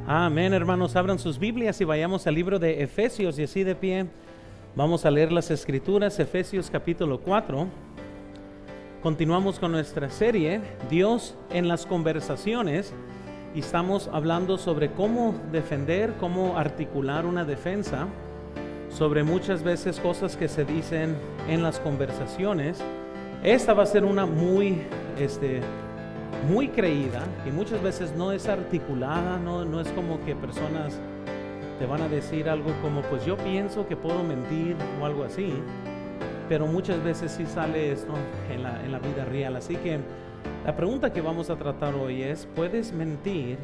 Amén, hermanos, abran sus Biblias y vayamos al libro de Efesios, y así de pie vamos a leer las escrituras. Efesios capítulo 4. Continuamos con nuestra serie Dios en las conversaciones, y estamos hablando sobre cómo defender, cómo articular una defensa sobre muchas veces cosas que se dicen en las conversaciones. Esta va a ser una muy creída, y muchas veces no es articulada, no es como que personas te van a decir algo como, pues yo pienso que puedo mentir o algo así, pero muchas veces sí sale esto en la vida real. Así que la pregunta que vamos a tratar hoy es: ¿puedes mentir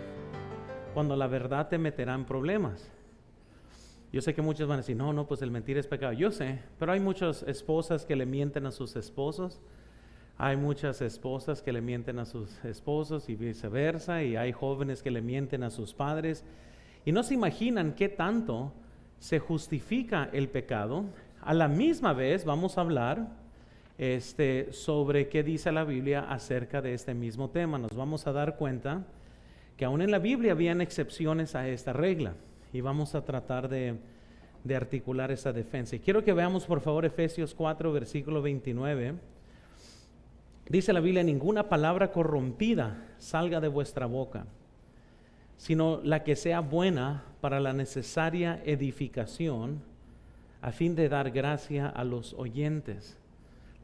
cuando la verdad te meterá en problemas? Yo sé que muchos van a decir, no, pues el mentir es pecado. Yo sé, pero hay muchas esposas que le mienten a sus esposos. Hay muchas esposas que le mienten a sus esposos y viceversa, y hay jóvenes que le mienten a sus padres, y no se imaginan qué tanto se justifica el pecado. A la misma vez vamos a hablar sobre qué dice la Biblia acerca de este mismo tema. Nos vamos a dar cuenta que aún en la Biblia habían excepciones a esta regla, y vamos a tratar de articular esa defensa. Y quiero que veamos por favor Efesios 4 versículo 29. Dice la Biblia: ninguna palabra corrompida salga de vuestra boca, sino la que sea buena para la necesaria edificación, a fin de dar gracia a los oyentes.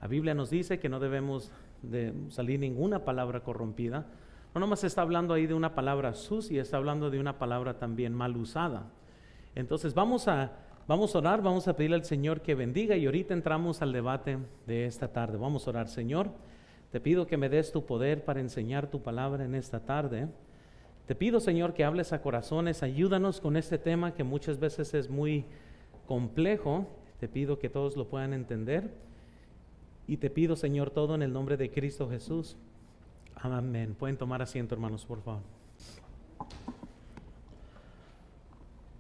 La Biblia nos dice que no debemos de salir ninguna palabra corrompida. No nomás está hablando ahí de una palabra sucia, está hablando de una palabra también mal usada. Entonces vamos a orar, vamos a pedirle al Señor que bendiga, y ahorita entramos al debate de esta tarde. Vamos a orar. Señor, te pido que me des tu poder para enseñar tu palabra en esta tarde. Te pido, Señor, que hables a corazones. Ayúdanos con este tema que muchas veces es muy complejo. Te pido que todos lo puedan entender. Y te pido, Señor, todo en el nombre de Cristo Jesús. Amén. Pueden tomar asiento, hermanos, por favor.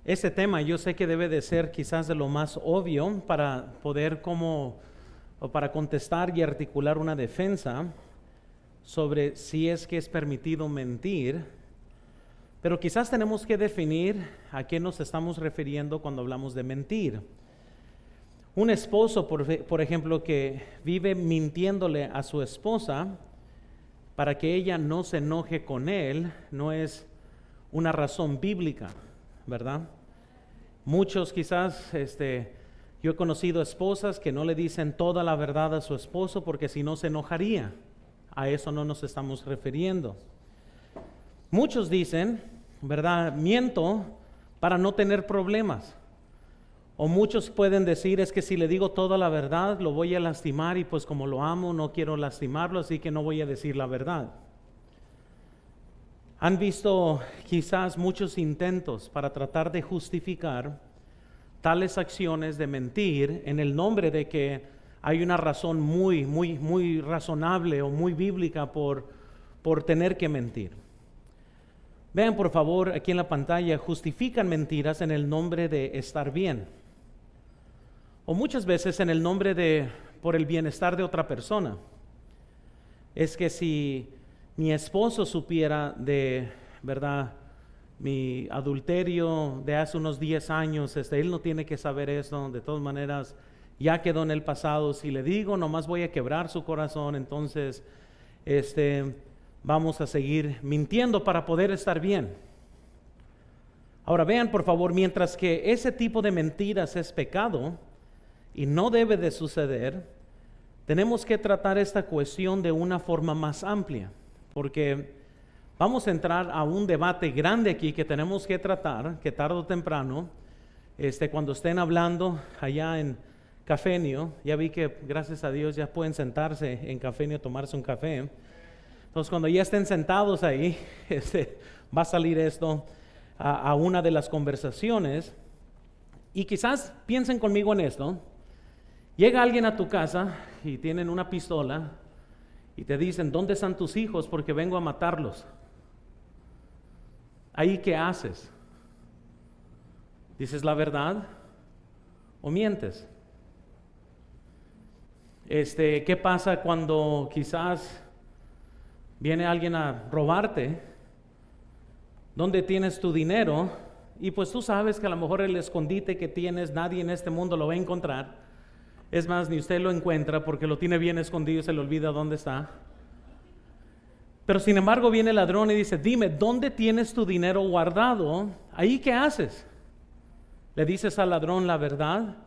Este tema yo sé que debe de ser quizás de lo más obvio para poder para contestar y articular una defensa sobre si es que es permitido mentir, pero quizás tenemos que definir a qué nos estamos refiriendo cuando hablamos de mentir. Un esposo, por ejemplo, que vive mintiéndole a su esposa para que ella no se enoje con él, no es una razón bíblica, ¿verdad? Muchos quizás, yo he conocido esposas que no le dicen toda la verdad a su esposo porque si no se enojaría. A eso no nos estamos refiriendo. Muchos dicen, ¿verdad?, miento para no tener problemas. O muchos pueden decir, es que si le digo toda la verdad lo voy a lastimar, y pues como lo amo no quiero lastimarlo, así que no voy a decir la verdad. Han visto quizás muchos intentos para tratar de justificar tales acciones de mentir en el nombre de que hay una razón muy razonable o muy bíblica por tener que mentir. Vean por favor aquí en la pantalla: justifican mentiras en el nombre de estar bien, o muchas veces en el nombre por el bienestar de otra persona. Es que si mi esposo supiera de, ¿verdad?, mi adulterio de hace unos 10 años, él no tiene que saber eso. De todas maneras, ya quedó en el pasado. Si le digo, nomás voy a quebrar su corazón. Entonces, vamos a seguir mintiendo para poder estar bien. Ahora vean por favor, mientras que ese tipo de mentiras es pecado y no debe de suceder, tenemos que tratar esta cuestión de una forma más amplia, porque vamos a entrar a un debate grande aquí que tenemos que tratar, que tarde o temprano, cuando estén hablando allá en Cafenio, ya vi que gracias a Dios ya pueden sentarse en Cafenio a tomarse un café. Entonces cuando ya estén sentados ahí, va a salir esto a una de las conversaciones, y quizás piensen conmigo en esto. Llega alguien a tu casa y tienen una pistola y te dicen, ¿dónde están tus hijos? Porque vengo a matarlos. ¿Ahí qué haces? ¿Dices la verdad o mientes? ¿Qué pasa cuando quizás viene alguien a robarte ¿Dónde tienes tu dinero? Y pues tú sabes que a lo mejor el escondite que tienes, nadie en este mundo lo va a encontrar. Es más, ni usted lo encuentra porque lo tiene bien escondido y se le olvida dónde está. Pero sin embargo viene el ladrón y dice, dime, ¿dónde tienes tu dinero guardado? ¿Ahí qué haces? ¿Le dices al ladrón la verdad?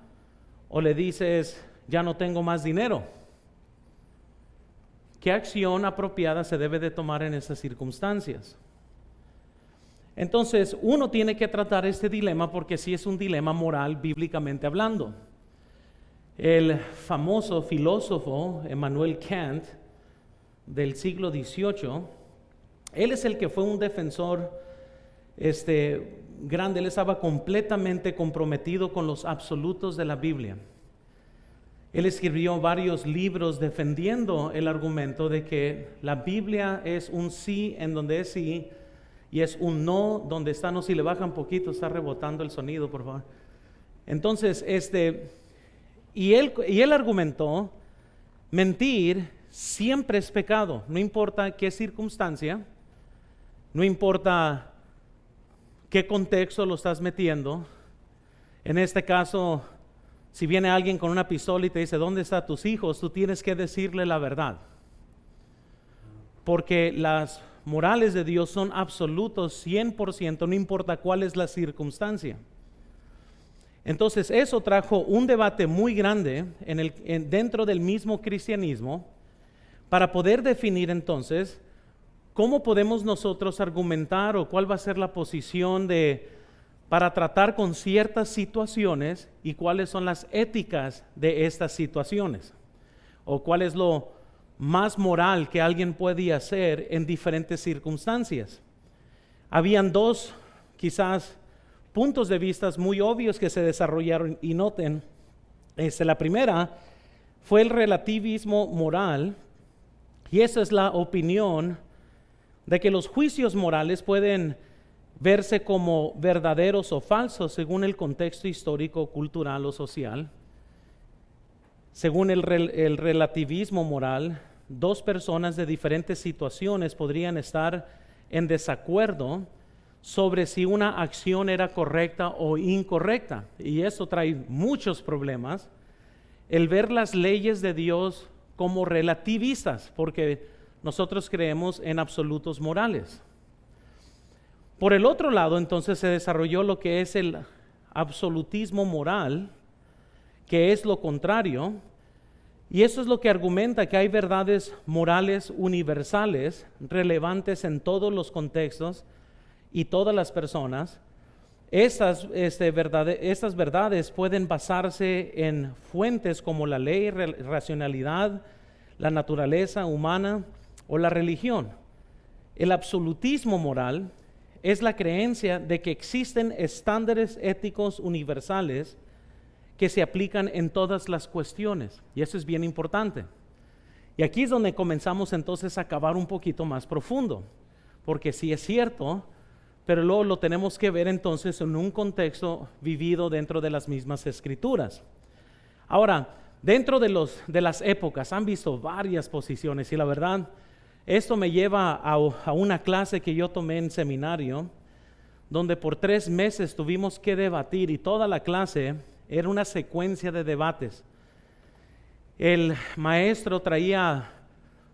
¿O le dices, ya no tengo más dinero? ¿Qué acción apropiada se debe de tomar en esas circunstancias? Entonces, uno tiene que tratar este dilema porque sí es un dilema moral bíblicamente hablando. El famoso filósofo Immanuel Kant del siglo XVIII, él es el que fue un defensor grande. Él estaba completamente comprometido con los absolutos de la Biblia. Él escribió varios libros defendiendo el argumento de que la Biblia es un sí en donde es sí y es un no donde está no. Si le baja un poquito, está rebotando el sonido, por favor. Entonces, y él argumentó, mentir siempre es pecado, no importa qué circunstancia, no importa qué contexto lo estás metiendo. En este caso, si viene alguien con una pistola y te dice, ¿dónde están tus hijos? Tú tienes que decirle la verdad. Porque las morales de Dios son absolutos 100%, no importa cuál es la circunstancia. Entonces, eso trajo un debate muy grande dentro del mismo cristianismo para poder definir entonces cómo podemos nosotros argumentar o cuál va a ser la posición para tratar con ciertas situaciones y cuáles son las éticas de estas situaciones o cuál es lo más moral que alguien puede hacer en diferentes circunstancias. Habían dos quizás puntos de vista muy obvios que se desarrollaron y noten, la primera fue el relativismo moral y esa es la opinión de que los juicios morales pueden verse como verdaderos o falsos según el contexto histórico, cultural o social. Según el relativismo moral, dos personas de diferentes situaciones podrían estar en desacuerdo sobre si una acción era correcta o incorrecta. Y eso trae muchos problemas. El ver las leyes de Dios como relativistas, porque nosotros creemos en absolutos morales. Por el otro lado, entonces se desarrolló lo que es el absolutismo moral, que es lo contrario, y eso es lo que argumenta que hay verdades morales universales, relevantes en todos los contextos y todas las personas. Estas verdades pueden basarse en fuentes como la ley, racionalidad, la naturaleza humana o la religión. El absolutismo moral es la creencia de que existen estándares éticos universales que se aplican en todas las cuestiones, y eso es bien importante. Y aquí es donde comenzamos entonces a cavar un poquito más profundo, porque sí es cierto, pero luego lo tenemos que ver entonces en un contexto vivido dentro de las mismas escrituras. Ahora, dentro de las épocas han visto varias posiciones y la verdad, esto me lleva a una clase que yo tomé en seminario, donde por 3 meses tuvimos que debatir y toda la clase era una secuencia de debates. El maestro traía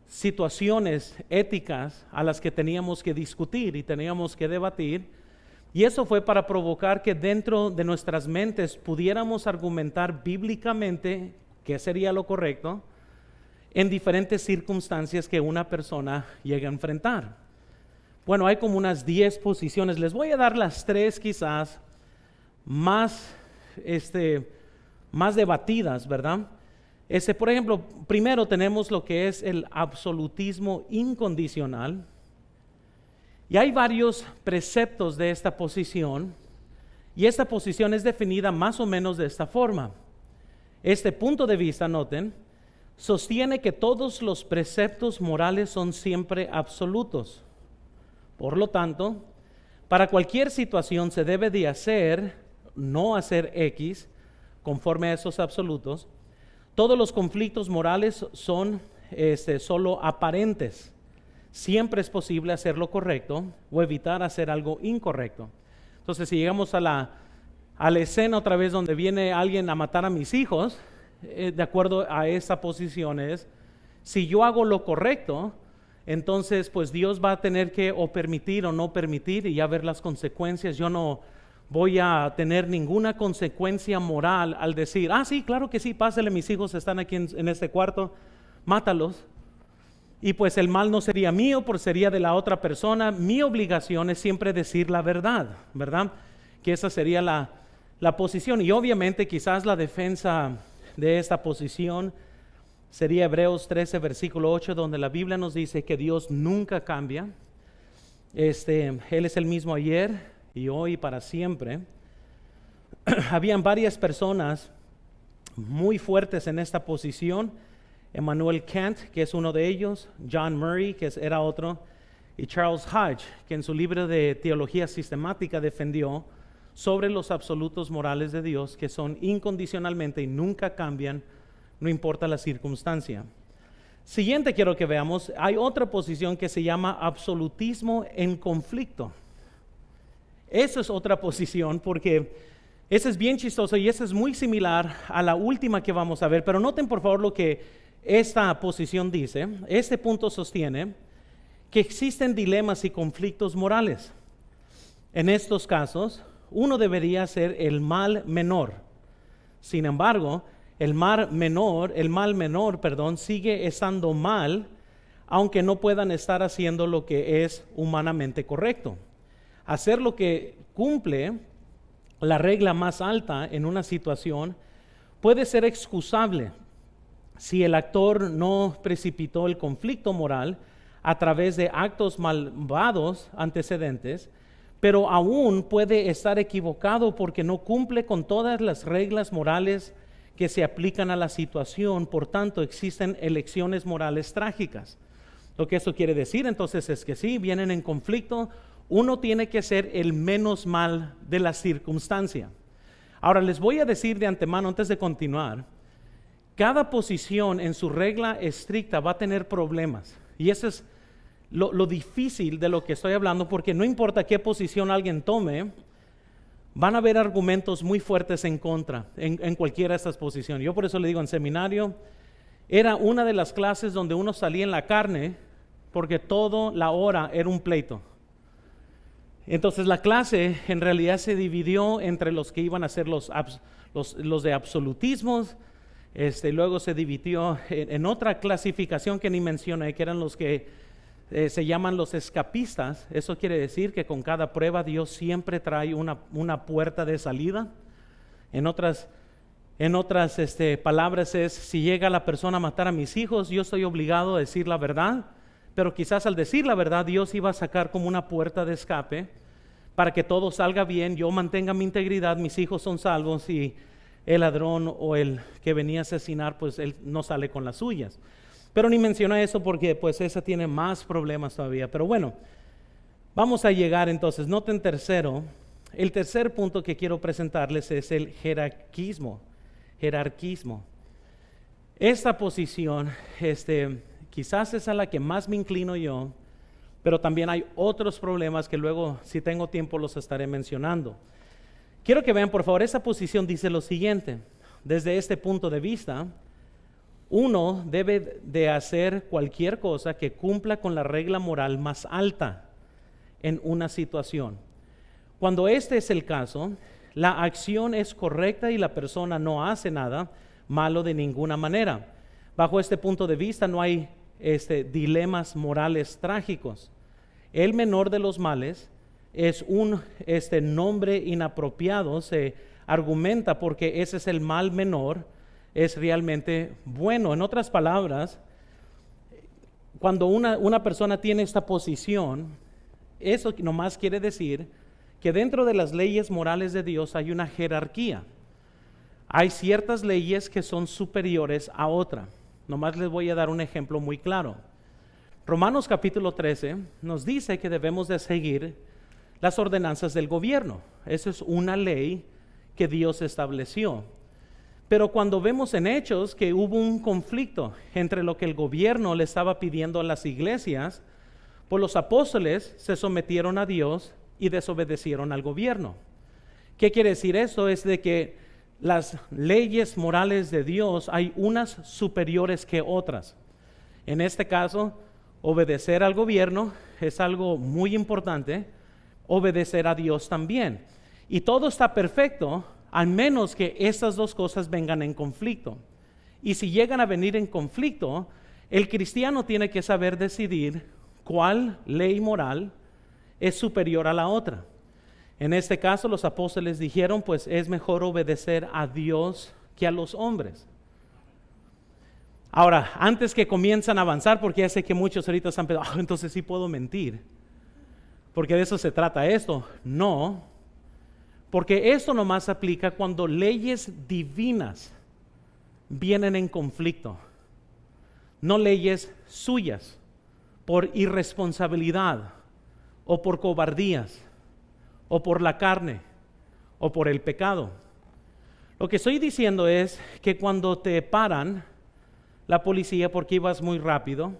situaciones éticas a las que teníamos que discutir y teníamos que debatir, y eso fue para provocar que dentro de nuestras mentes pudiéramos argumentar bíblicamente qué sería lo correcto en diferentes circunstancias que una persona llega a enfrentar. Bueno, hay como unas 10 posiciones. Les voy a dar las 3 quizás más debatidas, ¿verdad? Por ejemplo, primero tenemos lo que es el absolutismo incondicional. Y hay varios preceptos de esta posición, y esta posición es definida más o menos de esta forma. Este punto de vista, noten, sostiene que todos los preceptos morales son siempre absolutos. Por lo tanto, para cualquier situación se debe de no hacer X, conforme a esos absolutos. Todos los conflictos morales son solo aparentes. siempre es posible hacer lo correcto o evitar hacer algo incorrecto. Entonces, si llegamos a la escena otra vez donde viene alguien a matar a mis hijos, de acuerdo a esa posición es, si yo hago lo correcto, entonces pues Dios va a tener que o permitir o no permitir y ya ver las consecuencias. Yo no voy a tener ninguna consecuencia moral al decir, sí, claro que sí, pásale, mis hijos están aquí en este cuarto, mátalos. Y pues el mal no sería mío, porque sería de la otra persona. Mi obligación es siempre decir la verdad, ¿verdad? Que esa sería la posición. Y obviamente quizás la defensa de esta posición sería Hebreos 13, versículo 8, donde la Biblia nos dice que Dios nunca cambia. Él es el mismo ayer y hoy y para siempre. Habían varias personas muy fuertes en esta posición. Immanuel Kant, que es uno de ellos, John Murray, que era otro, y Charles Hodge, que en su libro de Teología Sistemática defendió sobre los absolutos morales de Dios, que son incondicionalmente y nunca cambian, no importa la circunstancia. Siguiente quiero que veamos, hay otra posición que se llama absolutismo en conflicto. Esa es otra posición porque esa es bien chistoso y esa es muy similar a la última que vamos a ver, pero noten por favor lo que esta posición dice. Este punto sostiene que existen dilemas y conflictos morales. En estos casos, uno debería ser el mal menor. Sin embargo, el mal menor, sigue estando mal, aunque no puedan estar haciendo lo que es humanamente correcto. Hacer lo que cumple la regla más alta en una situación puede ser excusable si el actor no precipitó el conflicto moral a través de actos malvados antecedentes, pero aún puede estar equivocado porque no cumple con todas las reglas morales que se aplican a la situación. Por tanto, existen elecciones morales trágicas. Lo que eso quiere decir entonces es que sí, vienen en conflicto, uno tiene que ser el menos mal de la circunstancia. Ahora les voy a decir de antemano, antes de continuar, cada posición en su regla estricta va a tener problemas. Y eso es lo difícil de lo que estoy hablando, porque no importa qué posición alguien tome, van a haber argumentos muy fuertes en contra en cualquiera de estas posiciones. Yo por eso le digo, en seminario era una de las clases donde uno salía en la carne, porque toda la hora era un pleito. Entonces la clase en realidad se dividió entre los que iban a ser los de absolutismos. Luego se dividió en otra clasificación que ni mencioné, que eran los que se llaman los escapistas. Eso quiere decir que con cada prueba Dios siempre trae una puerta de salida. En otras palabras es, si llega la persona a matar a mis hijos, yo estoy obligado a decir la verdad, pero quizás al decir la verdad Dios iba a sacar como una puerta de escape para que todo salga bien, yo mantenga mi integridad, mis hijos son salvos y el ladrón o el que venía a asesinar, pues él no sale con las suyas. Pero ni menciona eso porque pues esa tiene más problemas todavía. Pero bueno, vamos a llegar entonces. Noten tercero, el tercer punto que quiero presentarles es el jerarquismo. Esta posición, quizás es a la que más me inclino yo, pero también hay otros problemas que luego, si tengo tiempo, los estaré mencionando. Quiero que vean, por favor, esa posición dice lo siguiente. Desde este punto de vista, uno debe de hacer cualquier cosa que cumpla con la regla moral más alta en una situación. Cuando este es el caso, la acción es correcta y la persona no hace nada malo de ninguna manera. Bajo este punto de vista no hay dilemas morales trágicos. El menor de los males es un nombre inapropiado, se argumenta porque ese es el mal menor, es realmente bueno. En otras palabras, cuando una persona tiene esta posición, eso nomás quiere decir que dentro de las leyes morales de Dios hay una jerarquía. Hay ciertas leyes que son superiores a otra. Nomás les voy a dar un ejemplo muy claro. Romanos capítulo 13 nos dice que debemos de seguir las ordenanzas del gobierno. Esa es una ley que Dios estableció. Pero cuando vemos en Hechos que hubo un conflicto entre lo que el gobierno le estaba pidiendo a las iglesias Pues los apóstoles se sometieron a Dios y desobedecieron al gobierno. ¿Qué quiere decir esto? Es de que las leyes morales de Dios hay unas superiores que otras. En este caso, obedecer al gobierno es algo muy importante, obedecer a Dios también. Y todo está perfecto, al menos que estas dos cosas vengan en conflicto. Y si llegan a venir en conflicto, el cristiano tiene que saber decidir cuál ley moral es superior a la otra. En este caso, los apóstoles dijeron, pues es mejor obedecer a Dios que a los hombres. Ahora, antes que comiencen a avanzar, porque ya sé que muchos ahorita están pensando, entonces sí puedo mentir, porque de eso se trata esto. No, porque esto nomás aplica cuando leyes divinas vienen en conflicto, no leyes suyas, por irresponsabilidad, o por cobardías, o por la carne, o por el pecado. Lo que estoy diciendo es que cuando te paran la policía porque ibas muy rápido,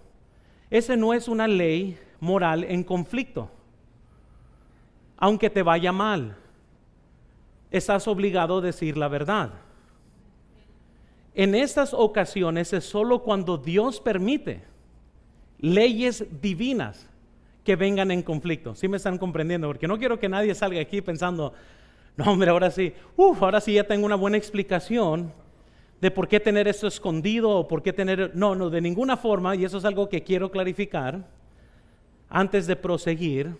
ese no es una ley moral en conflicto. Aunque te vaya mal, estás obligado a decir la verdad. En estas ocasiones es solo cuando Dios permite leyes divinas que vengan en conflicto. ¿Sí me están comprendiendo? Porque no quiero que nadie salga aquí pensando, no hombre, ahora sí ya tengo una buena explicación de por qué tener esto escondido o por qué tener... No, de ninguna forma, y eso es algo que quiero clarificar antes de proseguir,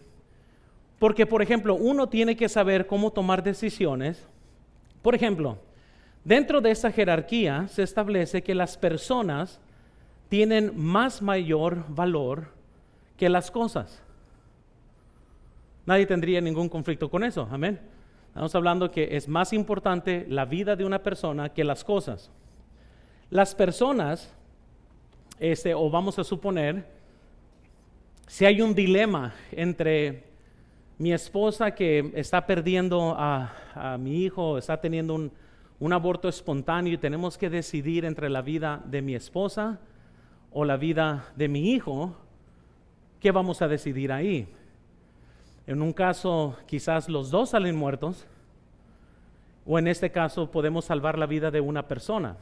porque por ejemplo, uno tiene que saber cómo tomar decisiones. Por ejemplo, dentro de esta jerarquía se establece que las personas tienen más mayor valor que las cosas. Nadie tendría ningún conflicto con eso, amén. Estamos hablando que es más importante la vida de una persona que las cosas. Las personas, o vamos a suponer, si hay un dilema entre mi esposa que está perdiendo a mi hijo, está teniendo un aborto espontáneo y tenemos que decidir entre la vida de mi esposa o la vida de mi hijo, ¿qué vamos a decidir ahí? En un caso, quizás los dos salen muertos, o en este caso podemos salvar la vida de una persona.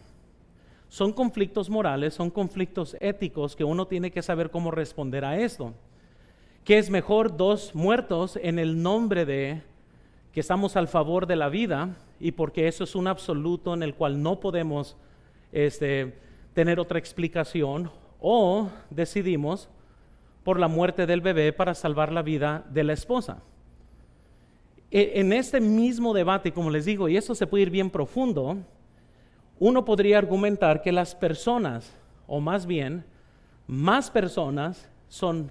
Son conflictos morales, son conflictos éticos que uno tiene que saber cómo responder a esto. ¿Qué es mejor? Dos muertos en el nombre de que estamos al favor de la vida, y porque eso es un absoluto en el cual no podemos tener otra explicación, o decidimos por la muerte del bebé para salvar la vida de la esposa. En este mismo debate, como les digo, y eso se puede ir bien profundo, uno podría argumentar que las personas, o más bien, más personas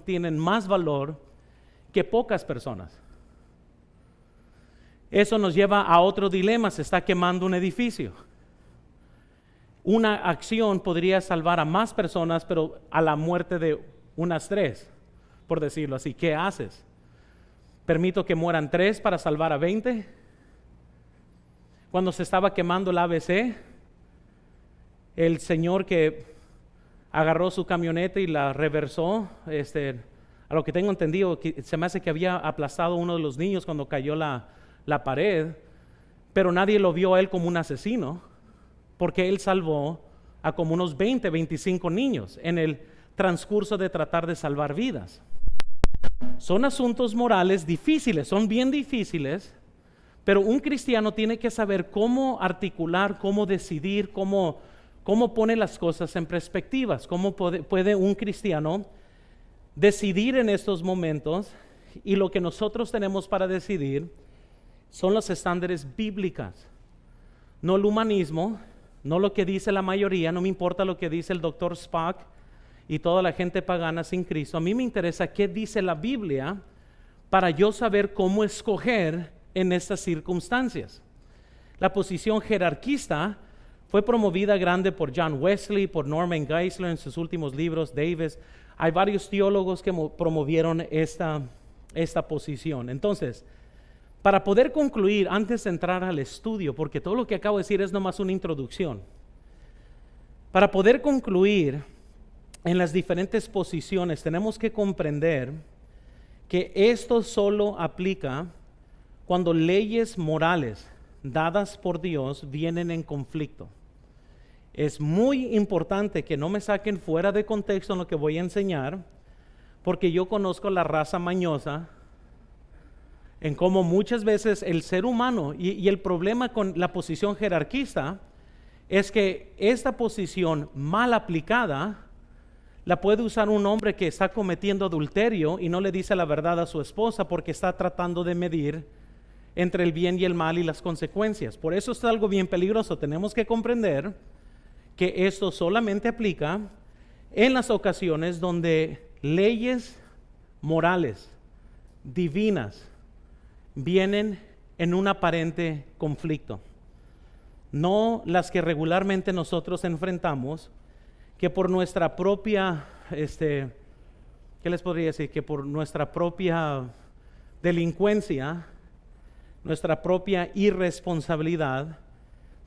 tienen más valor que pocas personas. Eso nos lleva a otro dilema: se está quemando un edificio. Una acción podría salvar a más personas, pero a la muerte de unas 3, por decirlo así. ¿Qué haces? ¿Permito que mueran 3 para salvar a 20? Cuando se estaba quemando el ABC, el señor que agarró su camioneta y la reversó, a lo que tengo entendido, se me hace que había aplastado a uno de los niños cuando cayó la pared, pero nadie lo vio a él como un asesino, porque él salvó a como unos 20, 25 niños en el transcurso de tratar de salvar vidas. Son asuntos morales difíciles, son bien difíciles, pero un cristiano tiene que saber cómo articular, cómo decidir, cómo pone las cosas en perspectivas, cómo puede un cristiano decidir en estos momentos. Y lo que nosotros tenemos para decidir son los estándares bíblicos, no el humanismo, no lo que dice la mayoría. No me importa lo que dice el doctor Spock y toda la gente pagana sin Cristo. A mí me interesa qué dice la Biblia para yo saber cómo escoger en estas circunstancias. La posición jerarquista fue promovida grande por John Wesley, por Norman Geisler en sus últimos libros, Davis. Hay varios teólogos que promovieron esta posición. Entonces, para poder concluir, antes de entrar al estudio, porque todo lo que acabo de decir es nomás una introducción, para poder concluir en las diferentes posiciones, tenemos que comprender que esto solo aplica cuando leyes morales dadas por Dios vienen en conflicto. Es muy importante que no me saquen fuera de contexto en lo que voy a enseñar, porque yo conozco la raza mañosa en cómo muchas veces el ser humano, y el problema con la posición jerarquista es que esta posición mal aplicada la puede usar un hombre que está cometiendo adulterio y no le dice la verdad a su esposa porque está tratando de medir entre el bien y el mal y las consecuencias. Por eso es algo bien peligroso. Tenemos que comprender que esto solamente aplica en las ocasiones donde leyes morales, divinas, vienen en un aparente conflicto. No las que regularmente nosotros enfrentamos, que por nuestra propia, ¿qué les podría decir? Que por nuestra propia delincuencia, nuestra propia irresponsabilidad,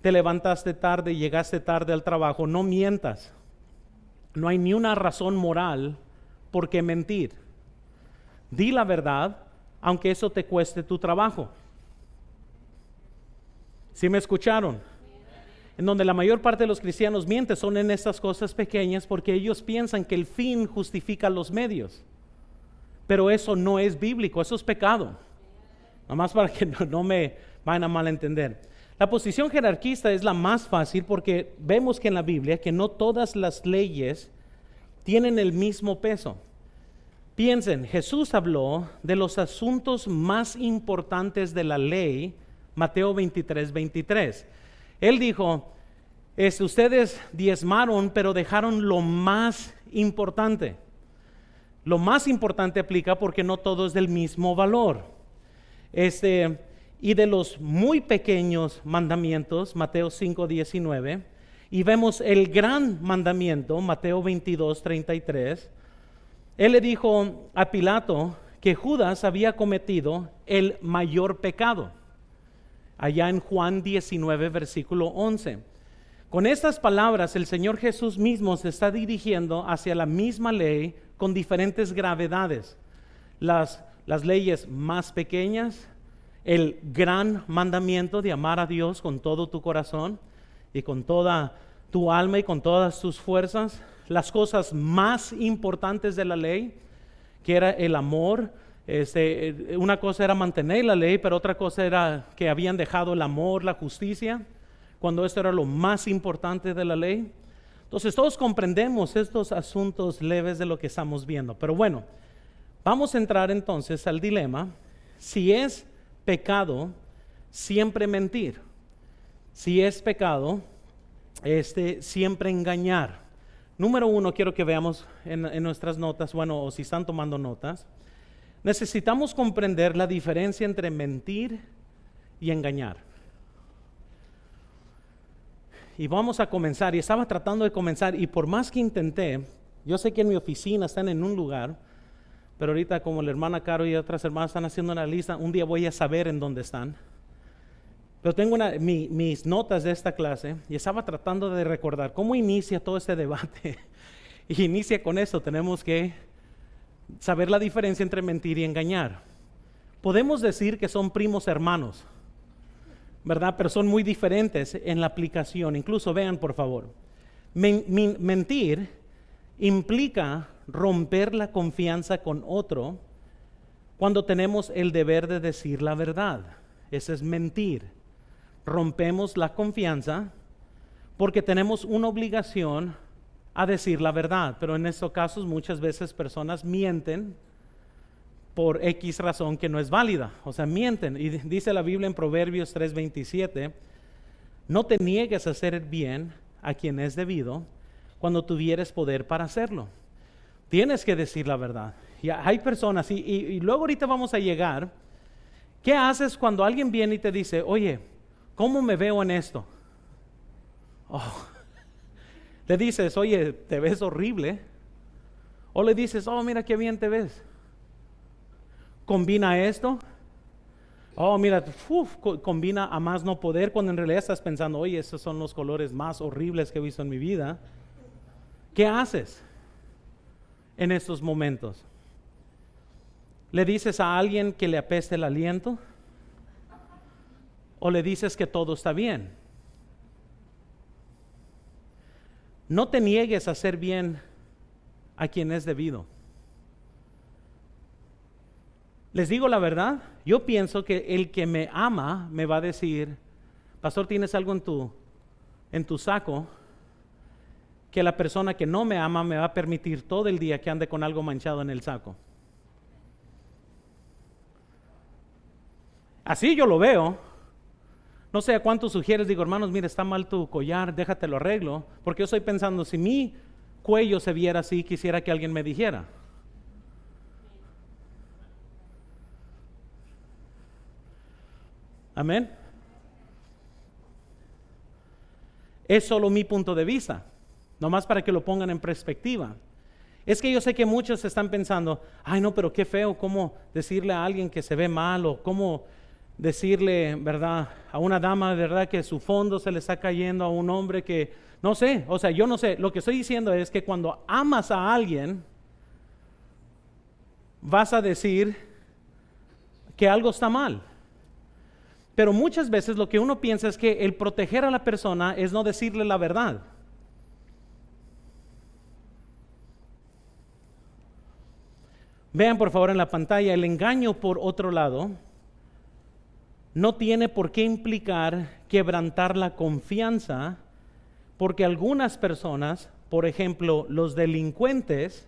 te levantaste tarde, llegaste tarde al trabajo. No mientas. No hay ni una razón moral por qué mentir. Di la verdad, aunque eso te cueste tu trabajo. ¿Sí me escucharon? En donde la mayor parte de los cristianos mienten son en estas cosas pequeñas porque ellos piensan que el fin justifica los medios. Pero eso no es bíblico, eso es pecado. Nomás para que no me vayan a malentender. La posición jerarquista es la más fácil porque vemos que en la Biblia que no todas las leyes tienen el mismo peso. Piensen, Jesús habló de los asuntos más importantes de la ley, Mateo 23:23. Él dijo, ustedes diezmaron, pero dejaron lo más importante. Lo más importante aplica porque no todo es del mismo valor. Y de los muy pequeños mandamientos, Mateo 5:19, y vemos el gran mandamiento, Mateo 22:33, él le dijo a Pilato que Judas había cometido el mayor pecado, allá en Juan 19, versículo 11. Con estas palabras, el Señor Jesús mismo se está dirigiendo hacia la misma ley con diferentes gravedades. Las leyes más pequeñas, el gran mandamiento de amar a Dios con todo tu corazón y con toda tu alma y con todas tus fuerzas. Las cosas más importantes de la ley, que era el amor. Una cosa era mantener la ley, pero otra cosa era que habían dejado el amor, la justicia, cuando esto era lo más importante de la ley. Entonces todos comprendemos estos asuntos leves de lo que estamos viendo. Pero bueno, vamos a entrar entonces al dilema. Si es pecado siempre mentir, si es pecado siempre engañar. Número uno, quiero que veamos en nuestras notas, bueno, o si están tomando notas, necesitamos comprender la diferencia entre mentir y engañar. Y vamos a comenzar, y estaba tratando de comenzar, y por más que intenté, yo sé que en mi oficina están en un lugar, pero ahorita como la hermana Caro y otras hermanas están haciendo una lista, un día voy a saber en dónde están. Pero tengo mis notas de esta clase y estaba tratando de recordar cómo inicia todo este debate. Y inicia con esto, tenemos que saber la diferencia entre mentir y engañar. Podemos decir que son primos hermanos, ¿verdad? Pero son muy diferentes en la aplicación. Incluso vean, por favor. Mentir implica romper la confianza con otro cuando tenemos el deber de decir la verdad. Eso es mentir. Rompemos la confianza porque tenemos una obligación a decir la verdad, pero en estos casos muchas veces personas mienten por X razón que no es válida, o sea, mienten. Y dice la Biblia en Proverbios 3:27, no te niegues a hacer el bien a quien es debido cuando tuvieres poder para hacerlo. Tienes que decir la verdad. Y hay personas, y luego ahorita vamos a llegar, ¿qué haces cuando alguien viene y te dice, oye, ¿cómo me veo en esto? Oh. Le dices, oye, te ves horrible. O le dices, oh, mira qué bien te ves. ¿Combina esto? Oh, mira, combina a más no poder, cuando en realidad estás pensando, oye, esos son los colores más horribles que he visto en mi vida. ¿Qué haces en estos momentos? ¿Le dices a alguien que le apeste el aliento? ¿O le dices que todo está bien? No te niegues a hacer bien a quien es debido. Les digo la verdad, yo pienso que el que me ama me va a decir, pastor, ¿tienes algo en tu saco? Que la persona que no me ama me va a permitir todo el día que ande con algo manchado en el saco. Así yo lo veo. No sé a cuántos sugieres, digo, hermanos, mira, está mal tu collar, déjate lo arreglo. Porque yo estoy pensando, si mi cuello se viera así, quisiera que alguien me dijera. Amén. Es solo mi punto de vista, nomás para que lo pongan en perspectiva. Es que yo sé que muchos están pensando, ay no, pero qué feo, cómo decirle a alguien que se ve mal, o cómo decirle, verdad, a una dama, verdad, que su fondo se le está cayendo, a un hombre que, no sé, o sea, yo no sé. Lo que estoy diciendo es que cuando amas a alguien, vas a decir que algo está mal. Pero muchas veces lo que uno piensa es que el proteger a la persona es no decirle la verdad. Vean por favor en la pantalla, el engaño, por otro lado, no tiene por qué implicar quebrantar la confianza, porque algunas personas, por ejemplo, los delincuentes,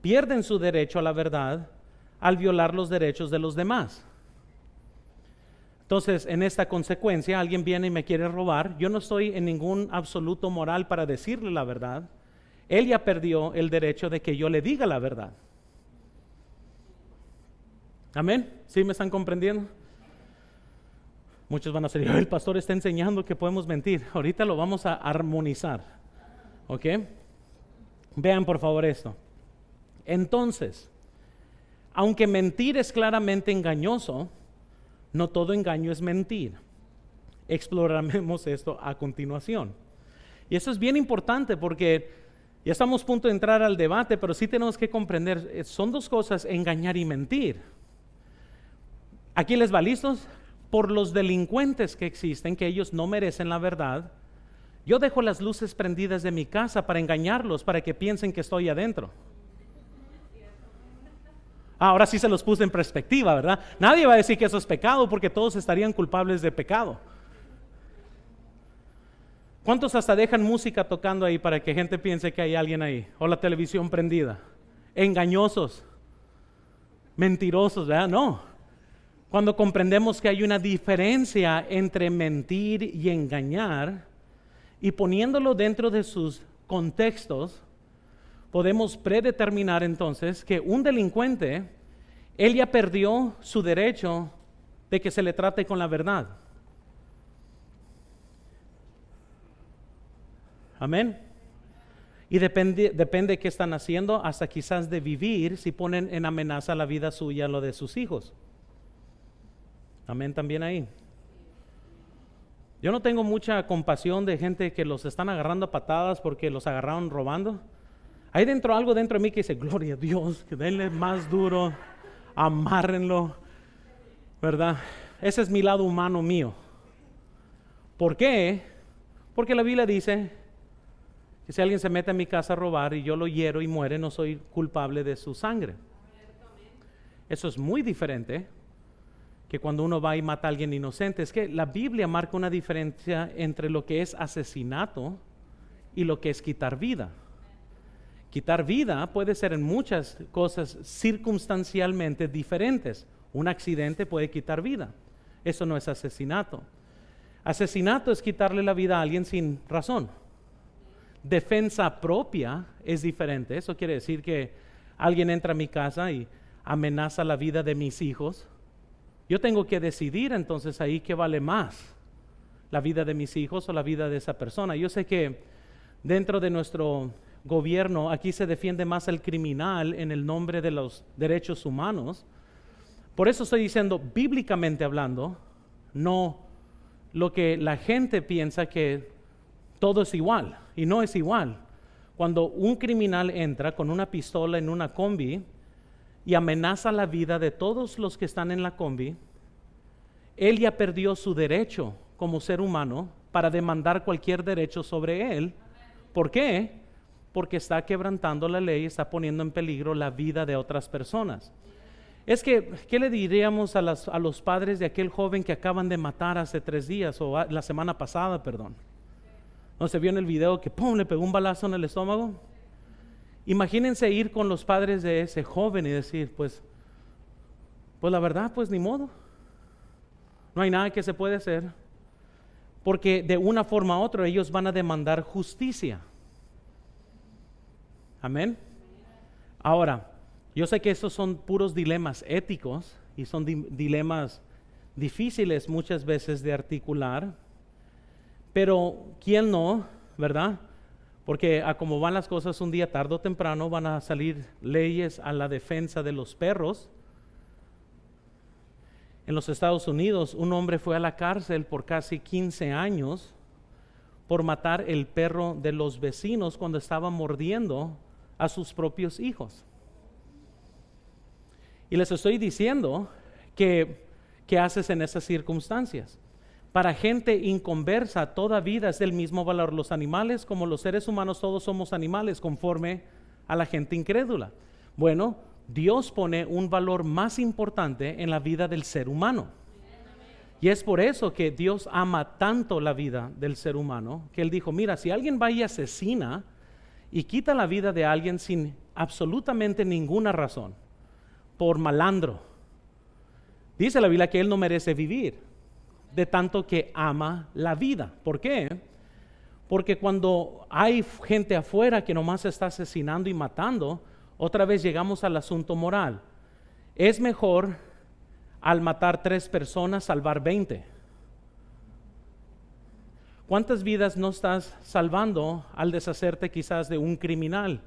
pierden su derecho a la verdad al violar los derechos de los demás. Entonces, en esta consecuencia, alguien viene y me quiere robar, yo no estoy en ningún absoluto moral para decirle la verdad. Él ya perdió el derecho de que yo le diga la verdad. Amén. ¿Sí me están comprendiendo? Muchos van a decir, el pastor está enseñando que podemos mentir. Ahorita lo vamos a armonizar. ¿Ok? Vean por favor esto. Entonces, aunque mentir es claramente engañoso, no todo engaño es mentir. Exploraremos esto a continuación. Y eso es bien importante porque ya estamos a punto de entrar al debate, pero sí tenemos que comprender, son dos cosas, engañar y mentir. Aquí les va, ¿listos? Por los delincuentes que existen, que ellos no merecen la verdad, yo dejo las luces prendidas de mi casa para engañarlos, para que piensen que estoy adentro. Ahora sí se los puse en perspectiva, ¿verdad? Nadie va a decir que eso es pecado, porque todos estarían culpables de pecado. ¿Cuántos hasta dejan música tocando ahí para que gente piense que hay alguien ahí? O la televisión prendida. Engañosos, mentirosos, ¿verdad? No. Cuando comprendemos que hay una diferencia entre mentir y engañar, y poniéndolo dentro de sus contextos, podemos predeterminar entonces que un delincuente, él ya perdió su derecho de que se le trate con la verdad. Amén. Y depende de qué están haciendo, hasta quizás de vivir, si ponen en amenaza la vida suya, lo de sus hijos. Amén también ahí. Yo no tengo mucha compasión de gente que los están agarrando a patadas porque los agarraron robando. Hay algo dentro de mí que dice, gloria a Dios, que denle más duro, amárrenlo, ¿verdad? Ese es mi lado humano mío. ¿Por qué? Porque la Biblia dice que si alguien se mete a mi casa a robar y yo lo hiero y muere, no soy culpable de su sangre. Eso es muy diferente que cuando uno va y mata a alguien inocente. Es que la Biblia marca una diferencia entre lo que es asesinato y lo que es quitar vida. Quitar vida puede ser en muchas cosas circunstancialmente diferentes. Un accidente puede quitar vida. Eso no es asesinato. Asesinato es quitarle la vida a alguien sin razón. Defensa propia es diferente. Eso quiere decir que alguien entra a mi casa y amenaza la vida de mis hijos. Yo tengo que decidir entonces ahí qué vale más, la vida de mis hijos o la vida de esa persona. Yo sé que dentro de nuestro gobierno aquí se defiende más al criminal en el nombre de los derechos humanos. Por eso estoy diciendo, bíblicamente hablando, no lo que la gente piensa que todo es igual, y no es igual. Cuando un criminal entra con una pistola en una combi y amenaza la vida de todos los que están en la combi, él ya perdió su derecho como ser humano para demandar cualquier derecho sobre él. ¿Por qué? Porque está quebrantando la ley, está poniendo en peligro la vida de otras personas. Es que, ¿qué le diríamos a los padres de aquel joven que acaban de matar hace 3 días o la semana pasada, perdón? ¿No se vio en el video que ¡pum!, le pegó un balazo en el estómago? Imagínense ir con los padres de ese joven y decir, pues la verdad, pues ni modo. No hay nada que se puede hacer. Porque de una forma u otra ellos van a demandar justicia. Amén. Ahora, yo sé que estos son puros dilemas éticos y son dilemas difíciles muchas veces de articular, pero ¿quién no, verdad? Porque a como van las cosas, un día tarde o temprano van a salir leyes a la defensa de los perros. En los Estados Unidos, un hombre fue a la cárcel por casi 15 años por matar el perro de los vecinos cuando estaba mordiendo a sus propios hijos. Y les estoy diciendo que ¿qué haces en esas circunstancias? Para gente inconversa, toda vida es del mismo valor. Los animales, como los seres humanos, todos somos animales conforme a la gente incrédula. Bueno, Dios pone un valor más importante en la vida del ser humano. Y es por eso que Dios ama tanto la vida del ser humano, que Él dijo, mira, si alguien va y asesina y quita la vida de alguien sin absolutamente ninguna razón, por malandro, dice la Biblia que Él no merece vivir, de tanto que ama la vida. ¿Por qué? Porque cuando hay gente afuera que nomás está asesinando y matando, otra vez llegamos al asunto moral. Es mejor al matar 3 personas salvar 20. ¿Cuántas vidas no estás salvando al deshacerte quizás de un criminal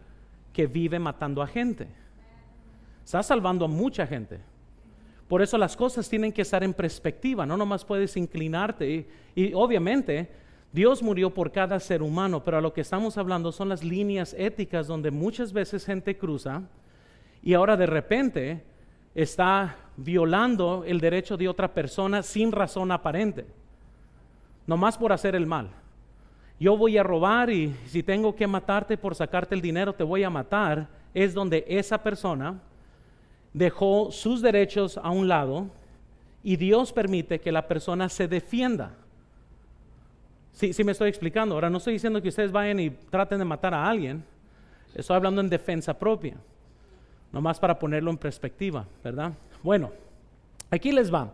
que vive matando a gente? Estás salvando a mucha gente. Por eso las cosas tienen que estar en perspectiva, no nomás puedes inclinarte y obviamente Dios murió por cada ser humano, pero a lo que estamos hablando son las líneas éticas donde muchas veces gente cruza y ahora de repente está violando el derecho de otra persona sin razón aparente, nomás por hacer el mal. Yo voy a robar y si tengo que matarte por sacarte el dinero, te voy a matar. Es donde esa persona dejó sus derechos a un lado y Dios permite que la persona se defienda. Sí me estoy explicando. Ahora no estoy diciendo que ustedes vayan y traten de matar a alguien. Estoy hablando en defensa propia. Nomás para ponerlo en perspectiva, ¿verdad? Bueno, aquí les va.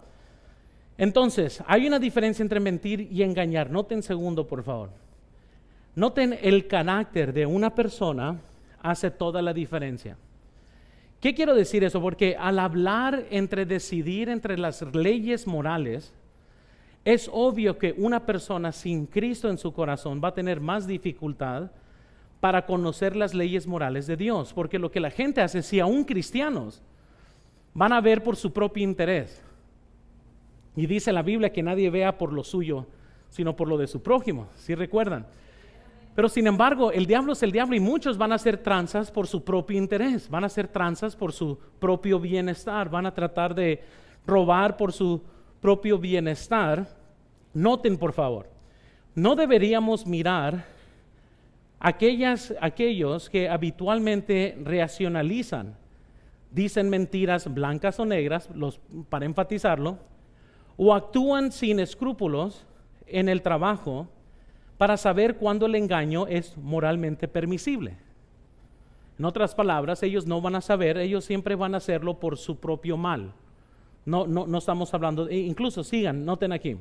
Entonces, hay una diferencia entre mentir y engañar. Noten segundo, por favor. Noten el carácter de una persona hace toda la diferencia. ¿Qué quiero decir eso? Porque al hablar decidir entre las leyes morales, es obvio que una persona sin Cristo en su corazón va a tener más dificultad para conocer las leyes morales de Dios, porque lo que la gente hace, si aún cristianos, van a ver por su propio interés. Y dice la Biblia que nadie vea por lo suyo, sino por lo de su prójimo, ¿sí recuerdan? Pero sin embargo, el diablo es el diablo y muchos van a hacer tranzas por su propio interés, van a hacer tranzas por su propio bienestar, van a tratar de robar por su propio bienestar. Noten, por favor, no deberíamos mirar aquellos que habitualmente racionalizan, dicen mentiras blancas o negras, para enfatizarlo, o actúan sin escrúpulos en el trabajo para saber cuándo el engaño es moralmente permisible. En otras palabras, ellos no van a saber, ellos siempre van a hacerlo por su propio mal. No estamos hablando, incluso sigan, noten aquí.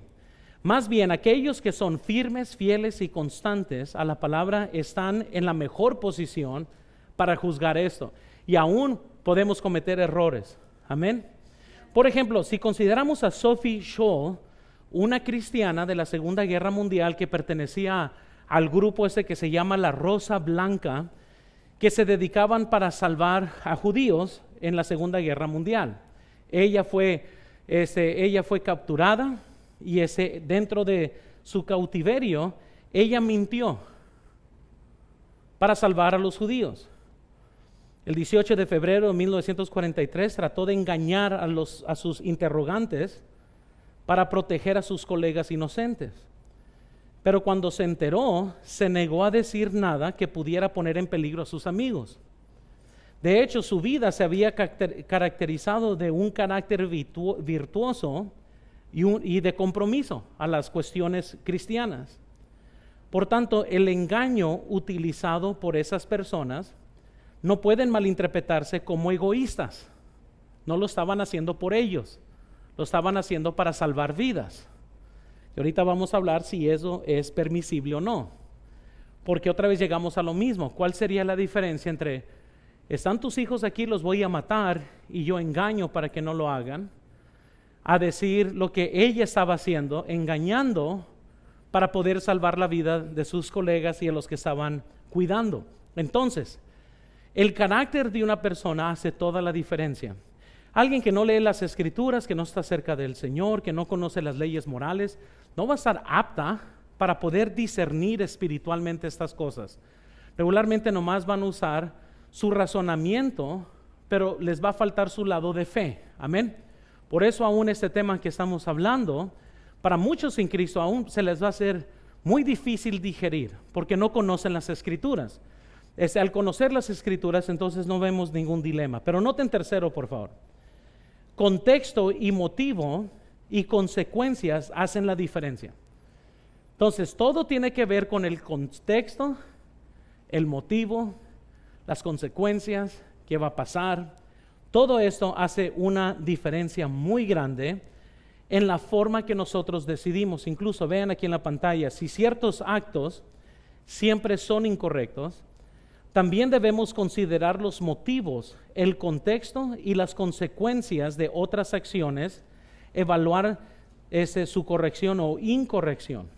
Más bien, aquellos que son firmes, fieles y constantes a la palabra están en la mejor posición para juzgar esto. Y aún podemos cometer errores. Amén. Por ejemplo, si consideramos a Sophie Scholl, una cristiana de la Segunda Guerra Mundial que pertenecía al grupo ese que se llama la Rosa Blanca, que se dedicaban para salvar a judíos en la Segunda Guerra Mundial. Ella fue capturada y dentro de su cautiverio, ella mintió para salvar a los judíos. El 18 de febrero de 1943 trató de engañar a sus interrogantes para proteger a sus colegas inocentes. Pero cuando se enteró, se negó a decir nada que pudiera poner en peligro a sus amigos. De hecho, su vida se había caracterizado de un carácter virtuoso y de compromiso a las cuestiones cristianas. Por tanto, el engaño utilizado por esas personas no pueden malinterpretarse como egoístas. No lo estaban haciendo por ellos, lo estaban haciendo para salvar vidas. Y ahorita vamos a hablar si eso es permisible o no. Porque otra vez llegamos a lo mismo. ¿Cuál sería la diferencia entre están tus hijos aquí, los voy a matar y yo engaño para que no lo hagan, a decir lo que ella estaba haciendo, engañando para poder salvar la vida de sus colegas y de los que estaban cuidando? Entonces, el carácter de una persona hace toda la diferencia. Alguien que no lee las escrituras, que no está cerca del Señor, que no conoce las leyes morales, no va a estar apta para poder discernir espiritualmente estas cosas. Regularmente nomás van a usar su razonamiento, pero les va a faltar su lado de fe. Amén. Por eso aún este tema que estamos hablando, para muchos en Cristo aún se les va a hacer muy difícil digerir, porque no conocen las escrituras. Al conocer las escrituras, entonces no vemos ningún dilema. Pero noten tercero, por favor. Contexto y motivo y consecuencias hacen la diferencia. Entonces, todo tiene que ver con el contexto, el motivo, las consecuencias, qué va a pasar. Todo esto hace una diferencia muy grande en la forma que nosotros decidimos. Incluso vean aquí en la pantalla, si ciertos actos siempre son incorrectos, también debemos considerar los motivos, el contexto y las consecuencias de otras acciones, evaluar su corrección o incorrección.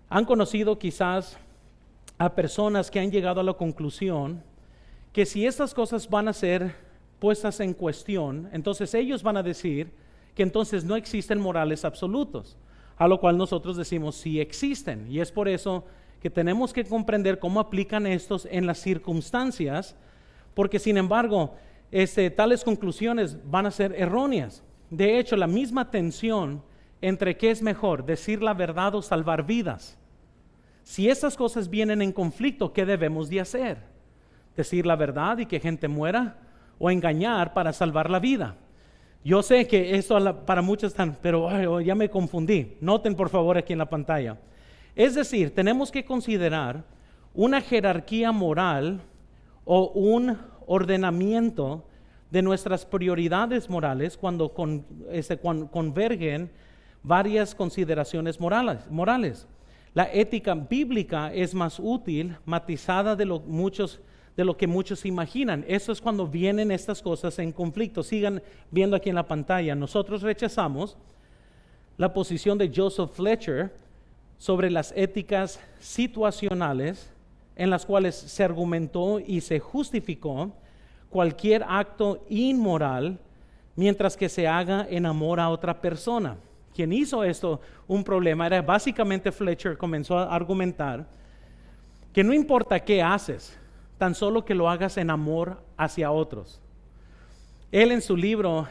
Han conocido quizás a personas que han llegado a la conclusión que si estas cosas van a ser puestas en cuestión, entonces ellos van a decir que entonces no existen morales absolutos, a lo cual nosotros decimos sí existen, y es por eso que tenemos que comprender cómo aplican estos en las circunstancias, porque sin embargo tales conclusiones van a ser erróneas. De hecho, la misma tensión entre qué es mejor, decir la verdad o salvar vidas. Si esas cosas vienen en conflicto, ¿qué debemos de hacer? ¿Decir la verdad y que gente muera? ¿O engañar para salvar la vida? Yo sé que esto para muchos están, pero ya me confundí. Noten por favor aquí en la pantalla. Es decir, tenemos que considerar una jerarquía moral o un ordenamiento de nuestras prioridades morales cuando convergen varias consideraciones morales. La ética bíblica es más útil, matizada de lo que muchos imaginan. Eso es cuando vienen estas cosas en conflicto. Sigan viendo aquí en la pantalla. Nosotros rechazamos la posición de Joseph Fletcher sobre las éticas situacionales en las cuales se argumentó y se justificó cualquier acto inmoral mientras que se haga en amor a otra persona. Quien hizo esto un problema era básicamente Fletcher comenzó a argumentar que no importa qué haces, tan solo que lo hagas en amor hacia otros. Él en su libro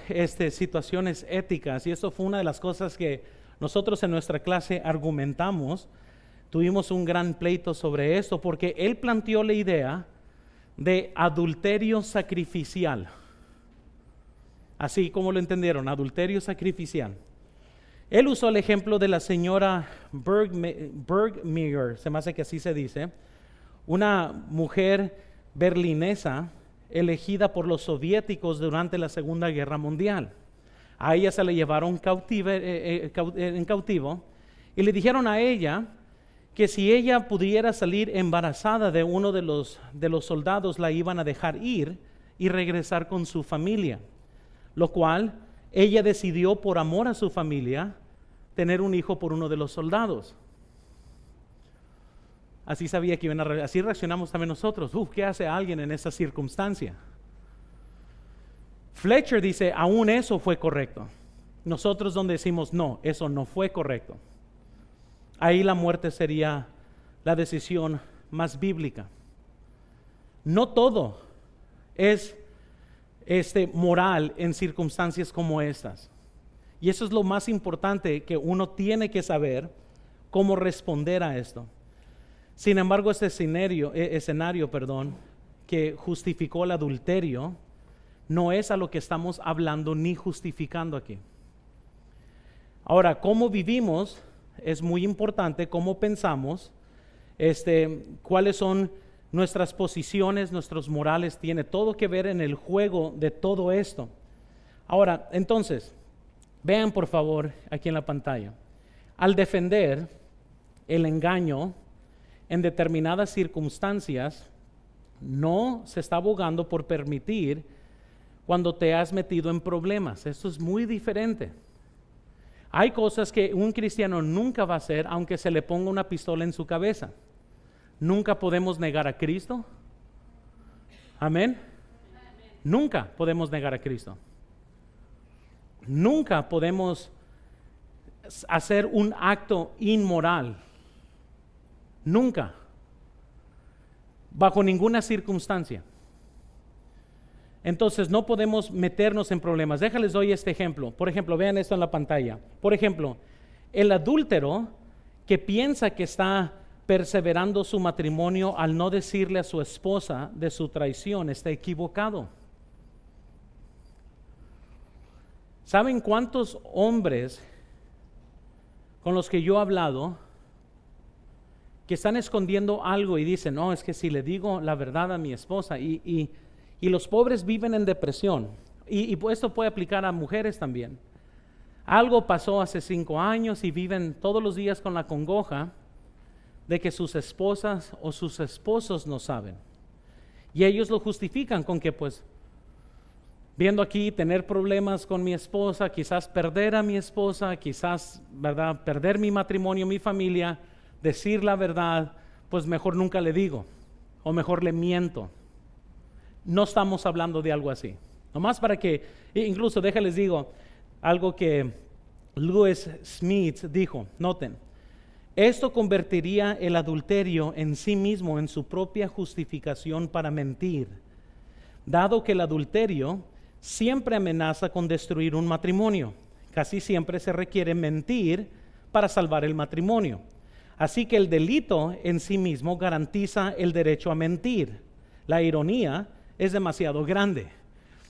Situaciones Éticas, y eso fue una de las cosas que nosotros en nuestra clase argumentamos, tuvimos un gran pleito sobre esto porque él planteó la idea de adulterio sacrificial. Así como lo entendieron, adulterio sacrificial. Él usó el ejemplo de la señora Bergmeier, se me hace que así se dice, una mujer berlinesa elegida por los soviéticos durante la Segunda Guerra Mundial. A ella se le llevaron en cautivo y le dijeron a ella que si ella pudiera salir embarazada de uno de los soldados, la iban a dejar ir y regresar con su familia, lo cual ella decidió por amor a su familia tener un hijo por uno de los soldados. Así sabía que así reaccionamos también nosotros. ¿Qué hace alguien en esa circunstancia? Fletcher dice, aún eso fue correcto. Nosotros donde decimos, no, eso no fue correcto. Ahí la muerte sería la decisión más bíblica. No todo es moral en circunstancias como estas. Y eso es lo más importante, que uno tiene que saber cómo responder a esto. Sin embargo, este escenario, que justificó el adulterio, no es a lo que estamos hablando ni justificando aquí. Ahora, cómo vivimos es muy importante, cómo pensamos, cuáles son nuestras posiciones, nuestros morales, tiene todo que ver en el juego de todo esto. Ahora, entonces, vean por favor aquí en la pantalla. Al defender el engaño en determinadas circunstancias, no se está abogando por permitir cuando te has metido en problemas. Esto es muy diferente. Hay cosas que un cristiano nunca va a hacer aunque se le ponga una pistola en su cabeza. Nunca podemos negar a Cristo. Amén. Nunca podemos negar a Cristo. Nunca podemos hacer un acto inmoral. Nunca. Bajo ninguna circunstancia. Entonces no podemos meternos en problemas. Déjales doy este ejemplo. Por ejemplo, vean esto en la pantalla. Por ejemplo, el adúltero que piensa que está perseverando su matrimonio al no decirle a su esposa de su traición, está equivocado. ¿Saben cuántos hombres con los que yo he hablado que están escondiendo algo y dicen, no, es que si le digo la verdad a mi esposa, y los pobres viven en depresión, y esto puede aplicar a mujeres también. Algo pasó hace 5 años y viven todos los días con la congoja de que sus esposas o sus esposos no saben. Y ellos lo justifican con que pues, viendo aquí tener problemas con mi esposa, quizás perder a mi esposa, quizás, ¿verdad?, perder mi matrimonio, mi familia, decir la verdad, pues mejor nunca le digo, o mejor le miento. No estamos hablando de algo así. Nomás para que, incluso déjales digo, algo que Lewis Smith dijo, noten, esto convertiría el adulterio en sí mismo en su propia justificación para mentir, dado que el adulterio siempre amenaza con destruir un matrimonio. Casi siempre se requiere mentir para salvar el matrimonio. Así que el delito en sí mismo garantiza el derecho a mentir. La ironía es demasiado grande.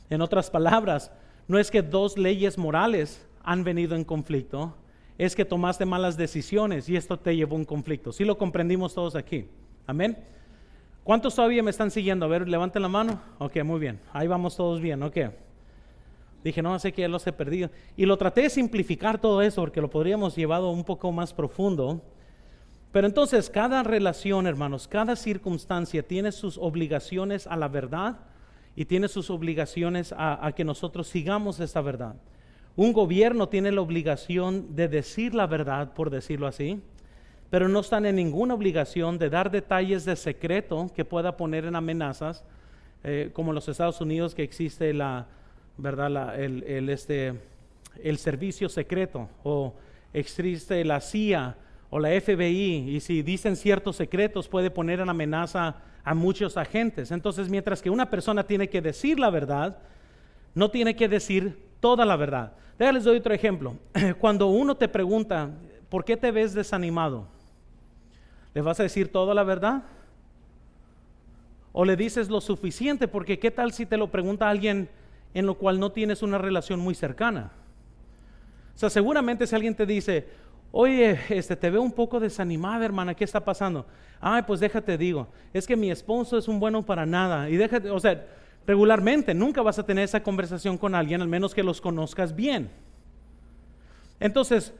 En otras palabras, no es que 2 leyes morales han venido en conflicto, es que tomaste malas decisiones y esto te llevó a un conflicto. ¿Sí lo comprendimos todos aquí? Amén. ¿Cuántos todavía me están siguiendo? A ver, levanten la mano. Ok, muy bien. Ahí vamos todos bien, ok. Dije, no, sé que ya los he perdido. Y lo traté de simplificar todo eso porque lo podríamos llevado un poco más profundo. Pero entonces, cada relación, hermanos, cada circunstancia tiene sus obligaciones a la verdad y tiene sus obligaciones a que nosotros sigamos esta verdad. Un gobierno tiene la obligación de decir la verdad, por decirlo así, pero no están en ninguna obligación de dar detalles de secreto que pueda poner en amenazas, como en los Estados Unidos, que existe el servicio secreto, o existe la CIA o la FBI, y si dicen ciertos secretos puede poner en amenaza a muchos agentes. Entonces, mientras que una persona tiene que decir la verdad, no tiene que decir toda la verdad. Les doy otro ejemplo. Cuando uno te pregunta, ¿por qué te ves desanimado? ¿Le vas a decir toda la verdad? ¿O le dices lo suficiente? Porque ¿qué tal si te lo pregunta alguien en lo cual no tienes una relación muy cercana? O sea, seguramente si alguien te dice, oye, te veo un poco desanimada, hermana, ¿qué está pasando? Ay, pues déjate digo, es que mi esposo es un bueno para nada. Y déjate, o sea, regularmente nunca vas a tener esa conversación con alguien, al menos que los conozcas bien. Entonces,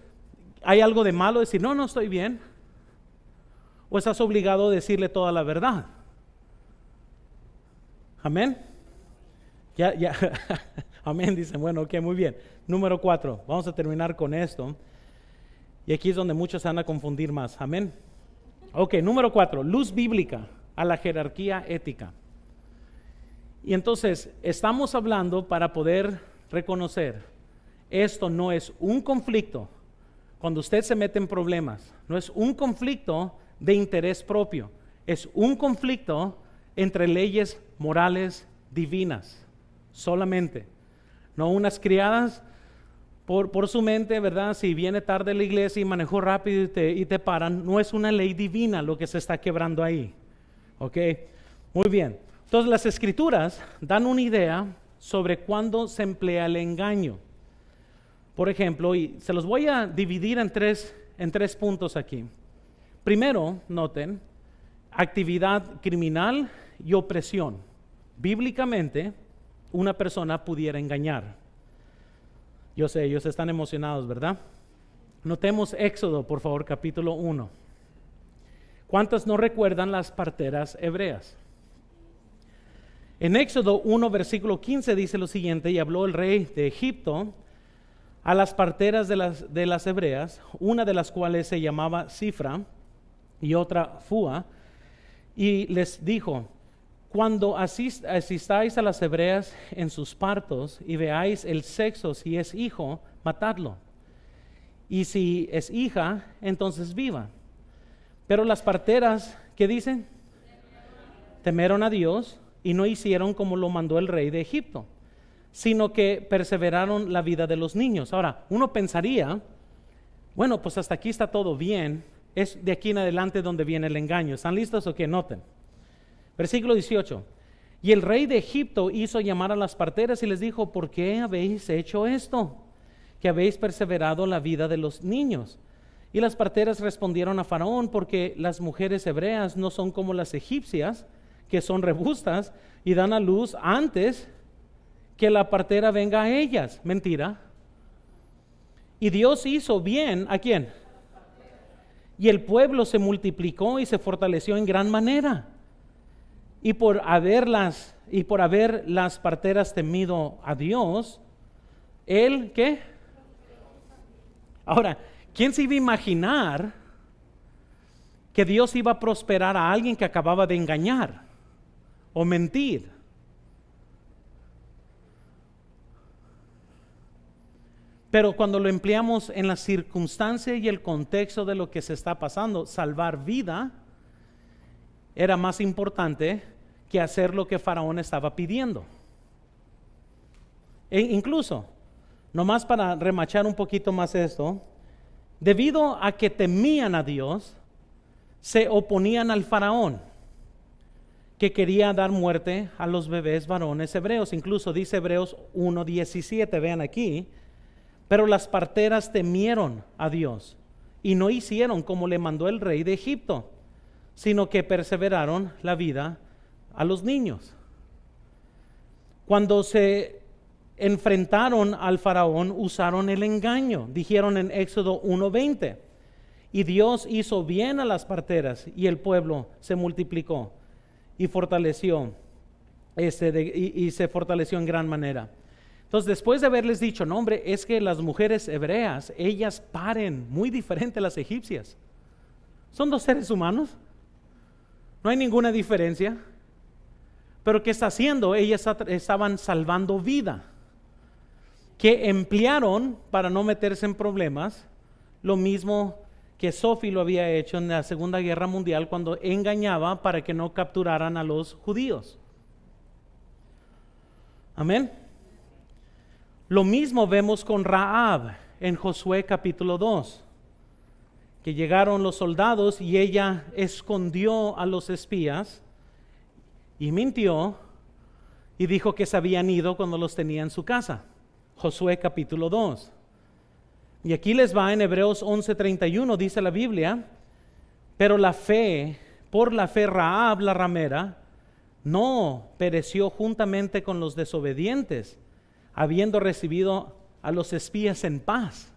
¿hay algo de malo decir, no estoy bien? ¿O estás obligado a decirle toda la verdad? Amén. Ya. Amén, dicen, bueno, ok, muy bien. Número 4, vamos a terminar con esto. Y aquí es donde muchos se van a confundir más. Amén. Ok, número 4, luz bíblica a la jerarquía ética. Y entonces, estamos hablando para poder reconocer, esto no es un conflicto. Cuando usted se mete en problemas, no es un conflicto de interés propio. Es un conflicto entre leyes morales divinas, solamente. No unas criadas por su mente, ¿verdad? Si viene tarde a la iglesia y manejó rápido y te paran, no es una ley divina lo que se está quebrando ahí. ¿Ok? Muy bien. Entonces las escrituras dan una idea sobre cuándo se emplea el engaño. Por ejemplo, y se los voy a dividir en tres puntos aquí. Primero, noten, actividad criminal y opresión. Bíblicamente, una persona pudiera engañar. Yo sé, ellos están emocionados, ¿verdad? Notemos Éxodo, por favor, capítulo 1. ¿Cuántos no recuerdan las parteras hebreas? En Éxodo 1, versículo 15 dice lo siguiente: y habló el rey de Egipto a las parteras de las hebreas, una de las cuales se llamaba Cifra y otra Fua, y les dijo: cuando asistáis a las hebreas en sus partos y veáis el sexo, si es hijo, matadlo, y si es hija, entonces viva. Pero las parteras, ¿qué dicen? Temieron a Dios y no hicieron como lo mandó el rey de Egipto, sino que perseveraron la vida de los niños. Ahora, uno pensaría, bueno, pues hasta aquí está todo bien, es de aquí en adelante donde viene el engaño. ¿Están listos o qué? Noten. Versículo 18. Y el rey de Egipto hizo llamar a las parteras y les dijo: ¿por qué habéis hecho esto? Que habéis perseverado la vida de los niños. Y las parteras respondieron a Faraón: porque las mujeres hebreas no son como las egipcias, que son robustas y dan a luz antes que la partera venga a ellas. Mentira. Y Dios hizo bien, ¿a quién? Y el pueblo se multiplicó y se fortaleció en gran manera. Y por haber las parteras temido a Dios, él, ¿qué? Ahora, ¿quién se iba a imaginar que Dios iba a prosperar a alguien que acababa de engañar o mentir? Pero cuando lo empleamos en la circunstancia y el contexto de lo que se está pasando, salvar vida era más importante que hacer lo que Faraón estaba pidiendo. E incluso, nomás para remachar un poquito más esto, debido a que temían a Dios, se oponían al Faraón, que quería dar muerte a los bebés varones hebreos. Incluso dice Hebreos 1:17, vean aquí: pero las parteras temieron a Dios y no hicieron como le mandó el rey de Egipto, sino que perseveraron la vida a los niños. Cuando se enfrentaron al Faraón, usaron el engaño. Dijeron en Éxodo 1:20: y Dios hizo bien a las parteras, y el pueblo se multiplicó y fortaleció y se fortaleció en gran manera. Entonces, después de haberles dicho: no, hombre, es que las mujeres hebreas, ellas paren muy diferente a las egipcias. Son dos seres humanos, no hay ninguna diferencia. Pero ¿qué está haciendo? Ellas estaban salvando vida, que emplearon para no meterse en problemas, lo mismo que Sophie lo había hecho en la Segunda Guerra Mundial, cuando engañaba para que no capturaran a los judíos. Amén. Lo mismo vemos con Rahab en Josué capítulo 2, que llegaron los soldados y ella escondió a los espías y mintió y dijo que se habían ido cuando los tenía en su casa. Josué capítulo 2. Y aquí les va en Hebreos 11:31, dice la Biblia: pero por la fe Rahab la ramera no pereció juntamente con los desobedientes, habiendo recibido a los espías en paz.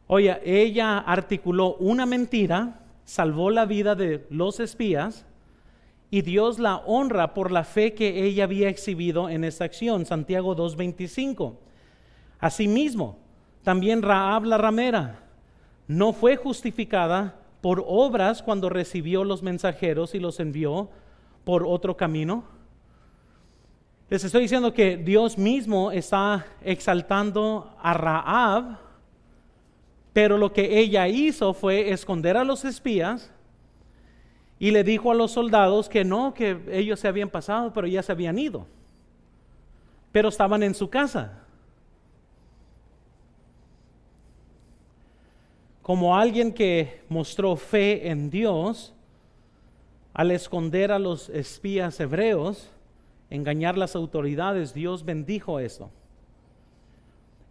Oye, ella articuló una mentira, salvó la vida de los espías, y Dios la honra por la fe que ella había exhibido en esta acción. Santiago 2:25. Asimismo, también Rahab la ramera no fue justificada por obras cuando recibió los mensajeros y los envió por otro camino. Les estoy diciendo que Dios mismo está exaltando a Rahab, pero lo que ella hizo fue esconder a los espías Y le dijo a los soldados que no, que ellos se habían pasado, pero ya se habían ido. Pero estaban en su casa. Como alguien que mostró fe en Dios, al esconder a los espías hebreos, engañar las autoridades, Dios bendijo eso.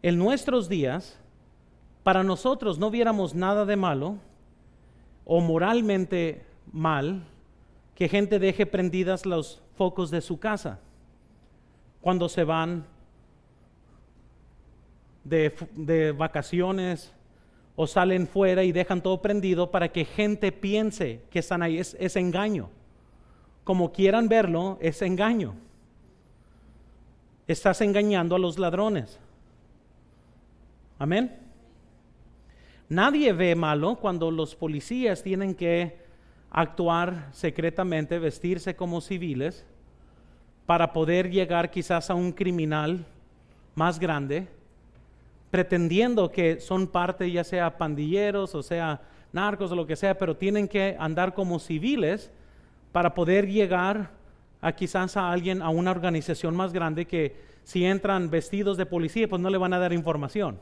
En nuestros días, para nosotros no viéramos nada de malo o moralmente mal que gente deje prendidas los focos de su casa cuando se van de vacaciones o salen fuera y dejan todo prendido para que gente piense que están ahí. Es engaño. Como quieran verlo, es engaño. Estás engañando a los ladrones. Amén. Nadie ve malo cuando los policías tienen que actuar secretamente, vestirse como civiles para poder llegar quizás a un criminal más grande, pretendiendo que son parte, ya sea pandilleros o sea narcos o lo que sea, pero tienen que andar como civiles para poder llegar a quizás a alguien, a una organización más grande, que si entran vestidos de policía pues no le van a dar información.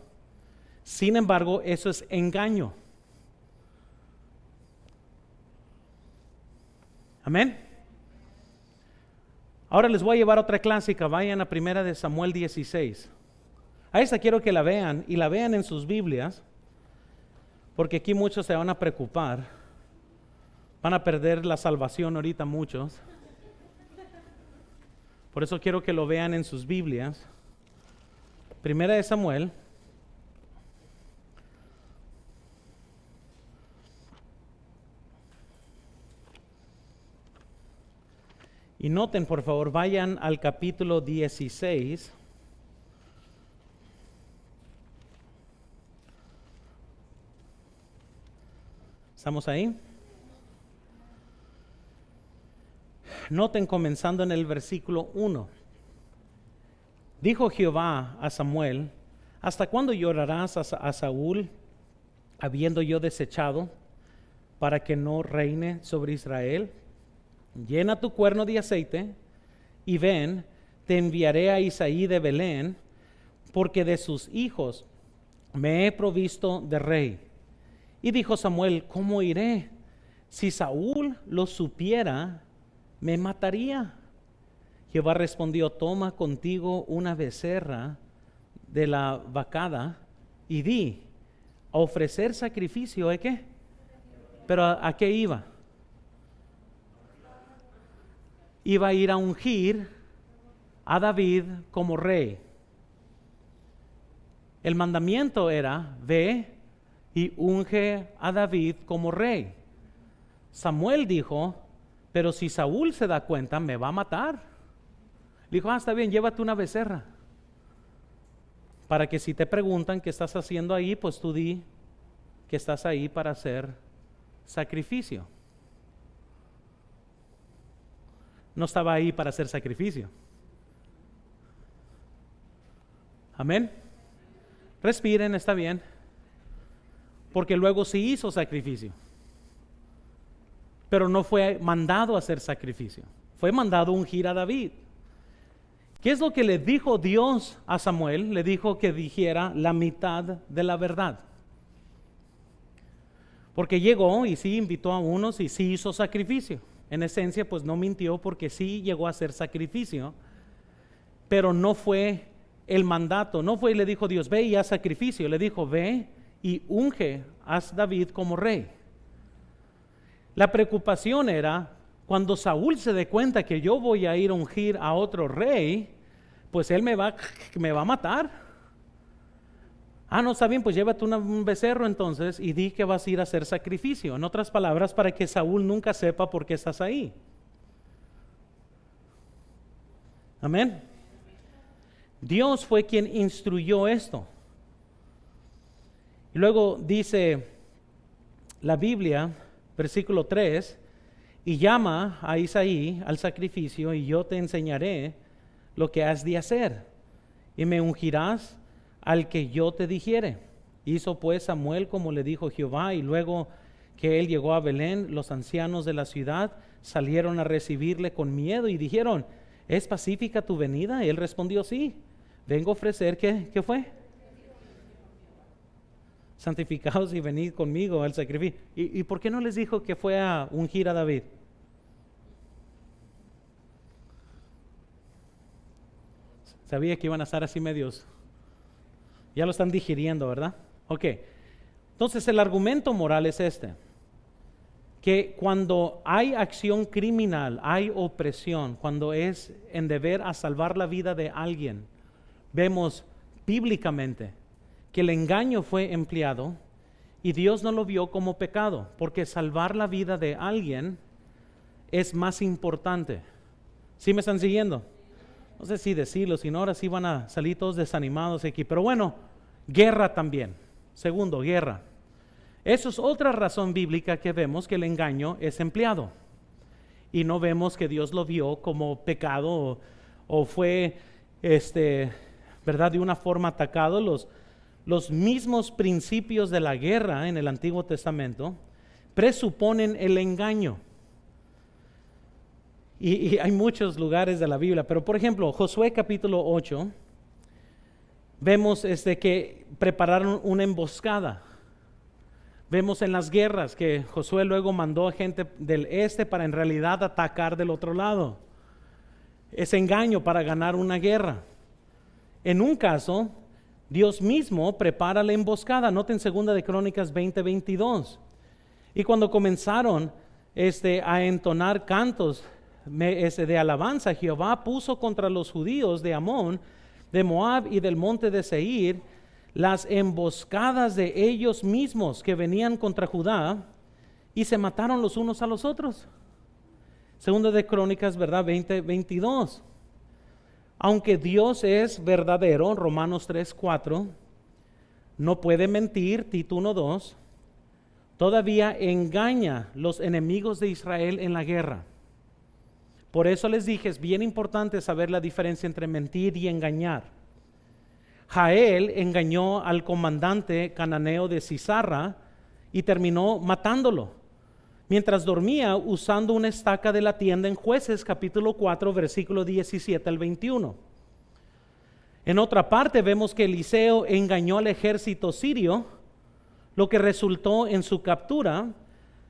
Sin embargo, eso es engaño. Amén. Ahora les voy a llevar otra clásica. Vayan a 1 de Samuel 16. A esta quiero que la vean, y la vean en sus Biblias, porque aquí muchos se van a preocupar. Van a perder la salvación ahorita muchos. Por eso quiero que lo vean en sus Biblias. 1 de Samuel. Y noten, por favor, vayan al capítulo 16. ¿Estamos ahí? Noten comenzando en el versículo 1. Dijo Jehová a Samuel: ¿hasta cuándo llorarás a Saúl, habiendo yo desechado, para que no reine sobre Israel? Llena tu cuerno de aceite y ven, te enviaré a Isaí de Belén, porque de sus hijos me he provisto de rey. Y dijo Samuel: ¿cómo iré? Si Saúl lo supiera, me mataría. Jehová respondió: toma contigo una becerra de la vacada y di, a ofrecer sacrificio, ¿de qué? ¿Pero a qué iba? Iba a ir a ungir a David como rey. El mandamiento era: ve y unge a David como rey. Samuel dijo: pero si Saúl se da cuenta, me va a matar. Dijo: está bien, llévate una becerra, para que si te preguntan qué estás haciendo ahí, pues tú di que estás ahí para hacer sacrificio. No estaba ahí para hacer sacrificio. Amén. Respiren, está bien. Porque luego sí hizo sacrificio, pero no fue mandado a hacer sacrificio. Fue mandado a ungir a David. ¿Qué es lo que le dijo Dios a Samuel? Le dijo que dijera la mitad de la verdad. Porque llegó y sí invitó a unos y sí hizo sacrificio. En esencia, pues no mintió, porque sí llegó a hacer sacrificio, pero no fue el mandato. No fue y le dijo Dios: ve y haz sacrificio. Le dijo: ve y unge a David como rey. La preocupación era: cuando Saúl se dé cuenta que yo voy a ir a ungir a otro rey, pues él me va a matar. No, está bien, pues llévate un becerro entonces y di que vas a ir a hacer sacrificio. En otras palabras, para que Saúl nunca sepa por qué estás ahí. Amén. Dios fue quien instruyó esto. Y luego dice la Biblia, versículo 3, y llama a Isaí al sacrificio, y yo te enseñaré lo que has de hacer, y me ungirás al que yo te dijere. Hizo pues Samuel como le dijo Jehová, y luego que él llegó a Belén, los ancianos de la ciudad salieron a recibirle con miedo y dijeron: ¿es pacífica tu venida? Y él respondió: sí, vengo a ofrecer, ¿qué fue? Santificados y venid conmigo al sacrificio. ¿Y por qué no les dijo que fue a ungir a David? Sabía que iban a estar así medios. Ya lo están digiriendo, ¿verdad? Ok. Entonces el argumento moral es este: que cuando hay acción criminal, hay opresión, cuando es en deber a salvar la vida de alguien, vemos bíblicamente que el engaño fue empleado y Dios no lo vio como pecado, porque salvar la vida de alguien es más importante. ¿Sí me están siguiendo? No sé si decirlo, si no ahora sí van a salir todos desanimados aquí. Pero bueno, guerra también. Segundo, guerra. Eso es otra razón bíblica que vemos que el engaño es empleado. Y no vemos que Dios lo vio como pecado o fue, ¿verdad?, de una forma atacado. Los mismos principios de la guerra en el Antiguo Testamento presuponen el engaño. Y hay muchos lugares de la Biblia, pero por ejemplo, Josué capítulo 8, vemos que prepararon una emboscada. Vemos en las guerras que Josué luego mandó a gente del este para en realidad atacar del otro lado. Es engaño para ganar una guerra. En un caso, Dios mismo prepara la emboscada. Noten 2 de Crónicas 20:22. Y cuando comenzaron a entonar cantos de alabanza, Jehová puso contra los judíos de Amón, de Moab y del monte de Seir las emboscadas de ellos mismos que venían contra Judá, y se mataron los unos a los otros. 2 de Crónicas, ¿verdad? 20:22. Aunque Dios es verdadero, Romanos 3:4, no puede mentir, Tito 1:2, todavía engaña los enemigos de Israel en la guerra. Por eso les dije, es bien importante saber la diferencia entre mentir y engañar. Jael engañó al comandante cananeo de Sisara y terminó matándolo mientras dormía usando una estaca de la tienda en Jueces capítulo 4 versículo 17 al 21. En otra parte vemos que Eliseo engañó al ejército sirio, lo que resultó en su captura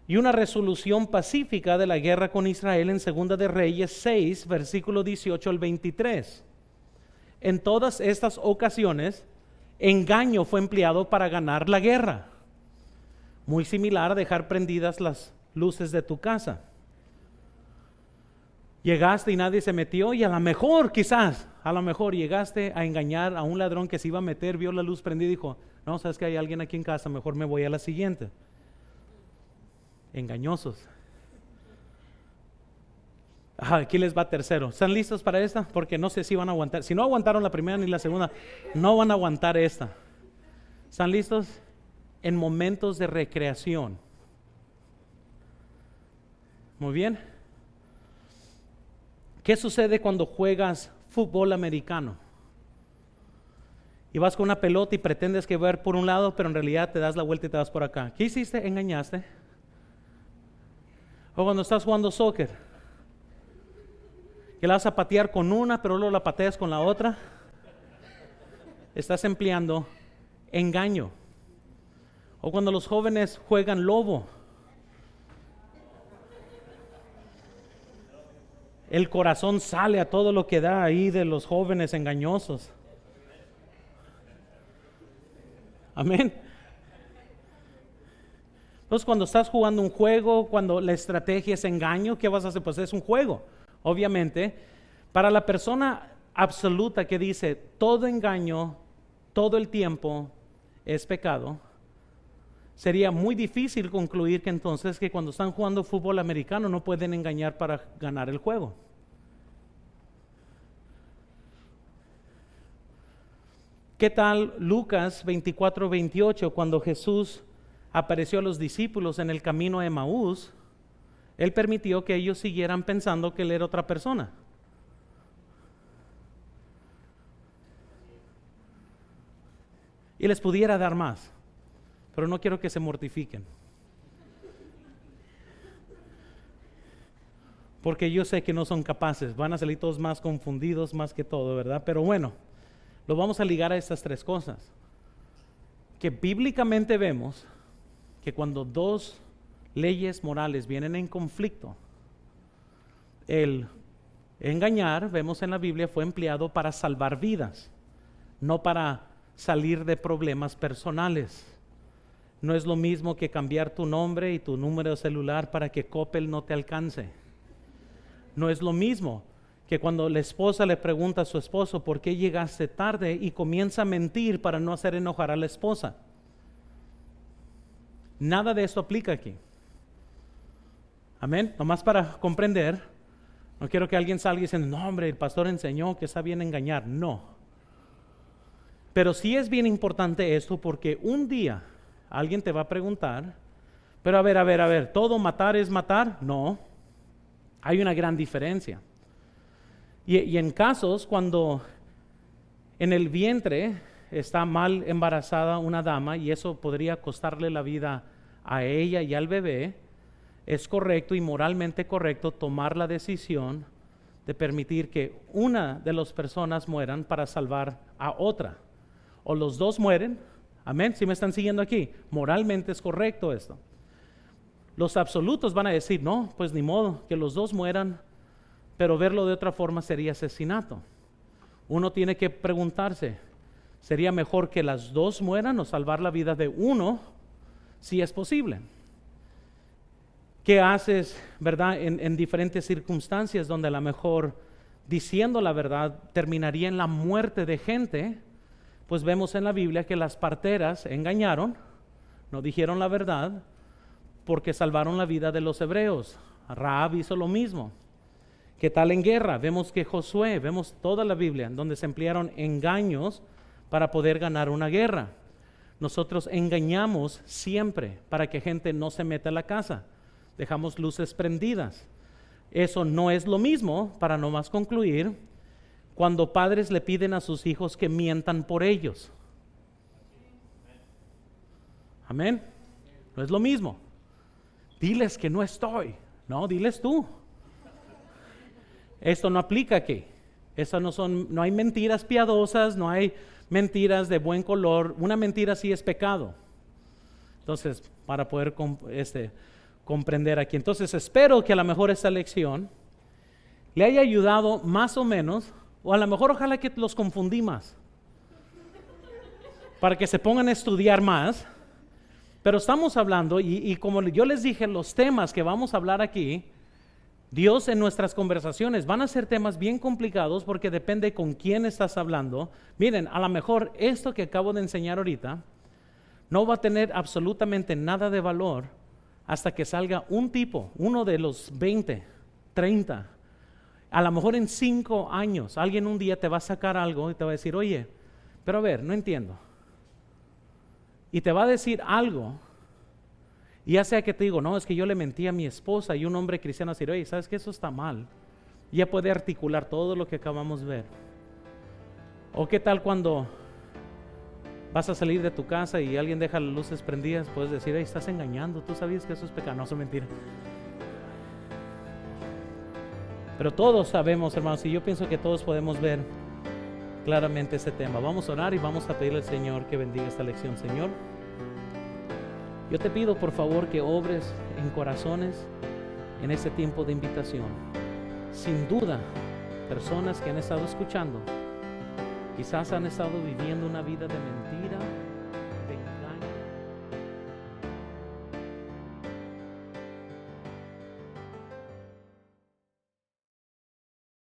y una resolución pacífica de la guerra con Israel en 2 de Reyes 6 versículo 18 al 23. En todas estas ocasiones, engaño fue empleado para ganar la guerra. Muy similar a dejar prendidas las luces de tu casa. Llegaste y nadie se metió y a lo mejor llegaste a engañar a un ladrón que se iba a meter, vio la luz prendida y dijo: no, sabes que hay alguien aquí en casa, mejor me voy a la siguiente. Engañosos. Aquí les va tercero. ¿Están listos para esta? Porque no sé si van a aguantar. Si no aguantaron la primera ni la segunda, no van a aguantar esta. ¿Están listos? En momentos de recreación. Muy bien. ¿Qué sucede cuando juegas fútbol americano? Y vas con una pelota y pretendes que va por un lado, pero en realidad te das la vuelta y te vas por acá. ¿Qué hiciste? Engañaste. O cuando estás jugando soccer, que la vas a patear con una, pero luego la pateas con la otra, estás empleando engaño. O cuando los jóvenes juegan lobo, el corazón sale a todo lo que da ahí de los jóvenes engañosos. Amén. Entonces, cuando estás jugando un juego, cuando la estrategia es engaño, ¿qué vas a hacer? Pues es un juego. Obviamente, para la persona absoluta que dice todo engaño, todo el tiempo es pecado, sería muy difícil concluir que entonces que cuando están jugando fútbol americano no pueden engañar para ganar el juego. ¿Qué tal Lucas 24:28, cuando Jesús apareció a los discípulos en el camino a Emaús? Él permitió que ellos siguieran pensando que él era otra persona. Y les pudiera dar más, pero no quiero que se mortifiquen. porque yo sé que no son capaces. Van a salir todos más confundidos más que todo, ¿verdad? Pero bueno, lo vamos a ligar a estas tres cosas. Que bíblicamente vemos que cuando dos leyes morales vienen en conflicto, el engañar, vemos en la Biblia, fue empleado para salvar vidas, no para salir de problemas personales. No es lo mismo que cambiar tu nombre y tu número de celular para que Coppel no te alcance. No es lo mismo que cuando la esposa le pregunta a su esposo ¿por qué llegaste tarde? Y comienza a mentir para no hacer enojar a la esposa. Nada de esto aplica aquí. Amén. Nomás para comprender, no quiero que alguien salga diciendo, no hombre, el pastor enseñó que está bien engañar. No. Pero sí es bien importante esto porque un día alguien te va a preguntar, pero a ver, ¿todo matar es matar? No. Hay una gran diferencia. Y en casos cuando en el vientre está mal embarazada una dama y eso podría costarle la vida a ella y al bebé, es correcto y moralmente correcto tomar la decisión de permitir que una de las personas mueran para salvar a otra. O los dos mueren, amén, si me están siguiendo aquí, moralmente es correcto esto. Los absolutos van a decir, no, pues ni modo, que los dos mueran, pero verlo de otra forma sería asesinato. Uno tiene que preguntarse, ¿sería mejor que las dos mueran o salvar la vida de uno si es posible? ¿Qué haces, verdad, en diferentes circunstancias donde a lo mejor diciendo la verdad terminaría en la muerte de gente? Pues vemos en la Biblia que las parteras engañaron, no dijeron la verdad, porque salvaron la vida de los hebreos. Rahab hizo lo mismo. ¿Qué tal en guerra? Vemos que Josué, vemos toda la Biblia donde se emplearon engaños para poder ganar una guerra. Nosotros engañamos siempre para que gente no se meta a la casa. Dejamos luces prendidas. Eso no es lo mismo, para no más concluir, cuando padres le piden a sus hijos que mientan por ellos. Amén. No es lo mismo. Diles que no estoy. No, diles tú. Esto no aplica aquí. No hay mentiras piadosas, no hay mentiras de buen color. Una mentira sí es pecado. Entonces, para poder comprender aquí. Entonces, espero que a lo mejor esta lección le haya ayudado más o menos, o a lo mejor ojalá que los confundí más, para que se pongan a estudiar más. Pero estamos hablando, y como yo les dije, los temas que vamos a hablar aquí, Dios en nuestras conversaciones van a ser temas bien complicados porque depende con quién estás hablando. Miren, a lo mejor esto que acabo de enseñar ahorita no va a tener absolutamente nada de valor hasta que salga un tipo, uno de los 20, 30. A lo mejor en 5 años alguien un día te va a sacar algo y te va a decir, oye, pero a ver, no entiendo. Y te va a decir algo, y ya sea que te digo, no, es que yo le mentí a mi esposa, y un hombre cristiano va a decir, oye, ¿sabes qué? Eso está mal. Y ya puede articular todo lo que acabamos de ver. O qué tal cuando vas a salir de tu casa y alguien deja las luces prendidas, puedes decir, hey, estás engañando, tú sabías que eso es pecado. No, eso es mentira. Pero todos sabemos, hermanos, y yo pienso que todos podemos ver claramente este tema. Vamos a orar y vamos a pedirle al Señor que bendiga esta lección. Señor, yo te pido por favor que obres en corazones en este tiempo de invitación. Sin duda, personas que han estado escuchando quizás han estado viviendo una vida de mentira.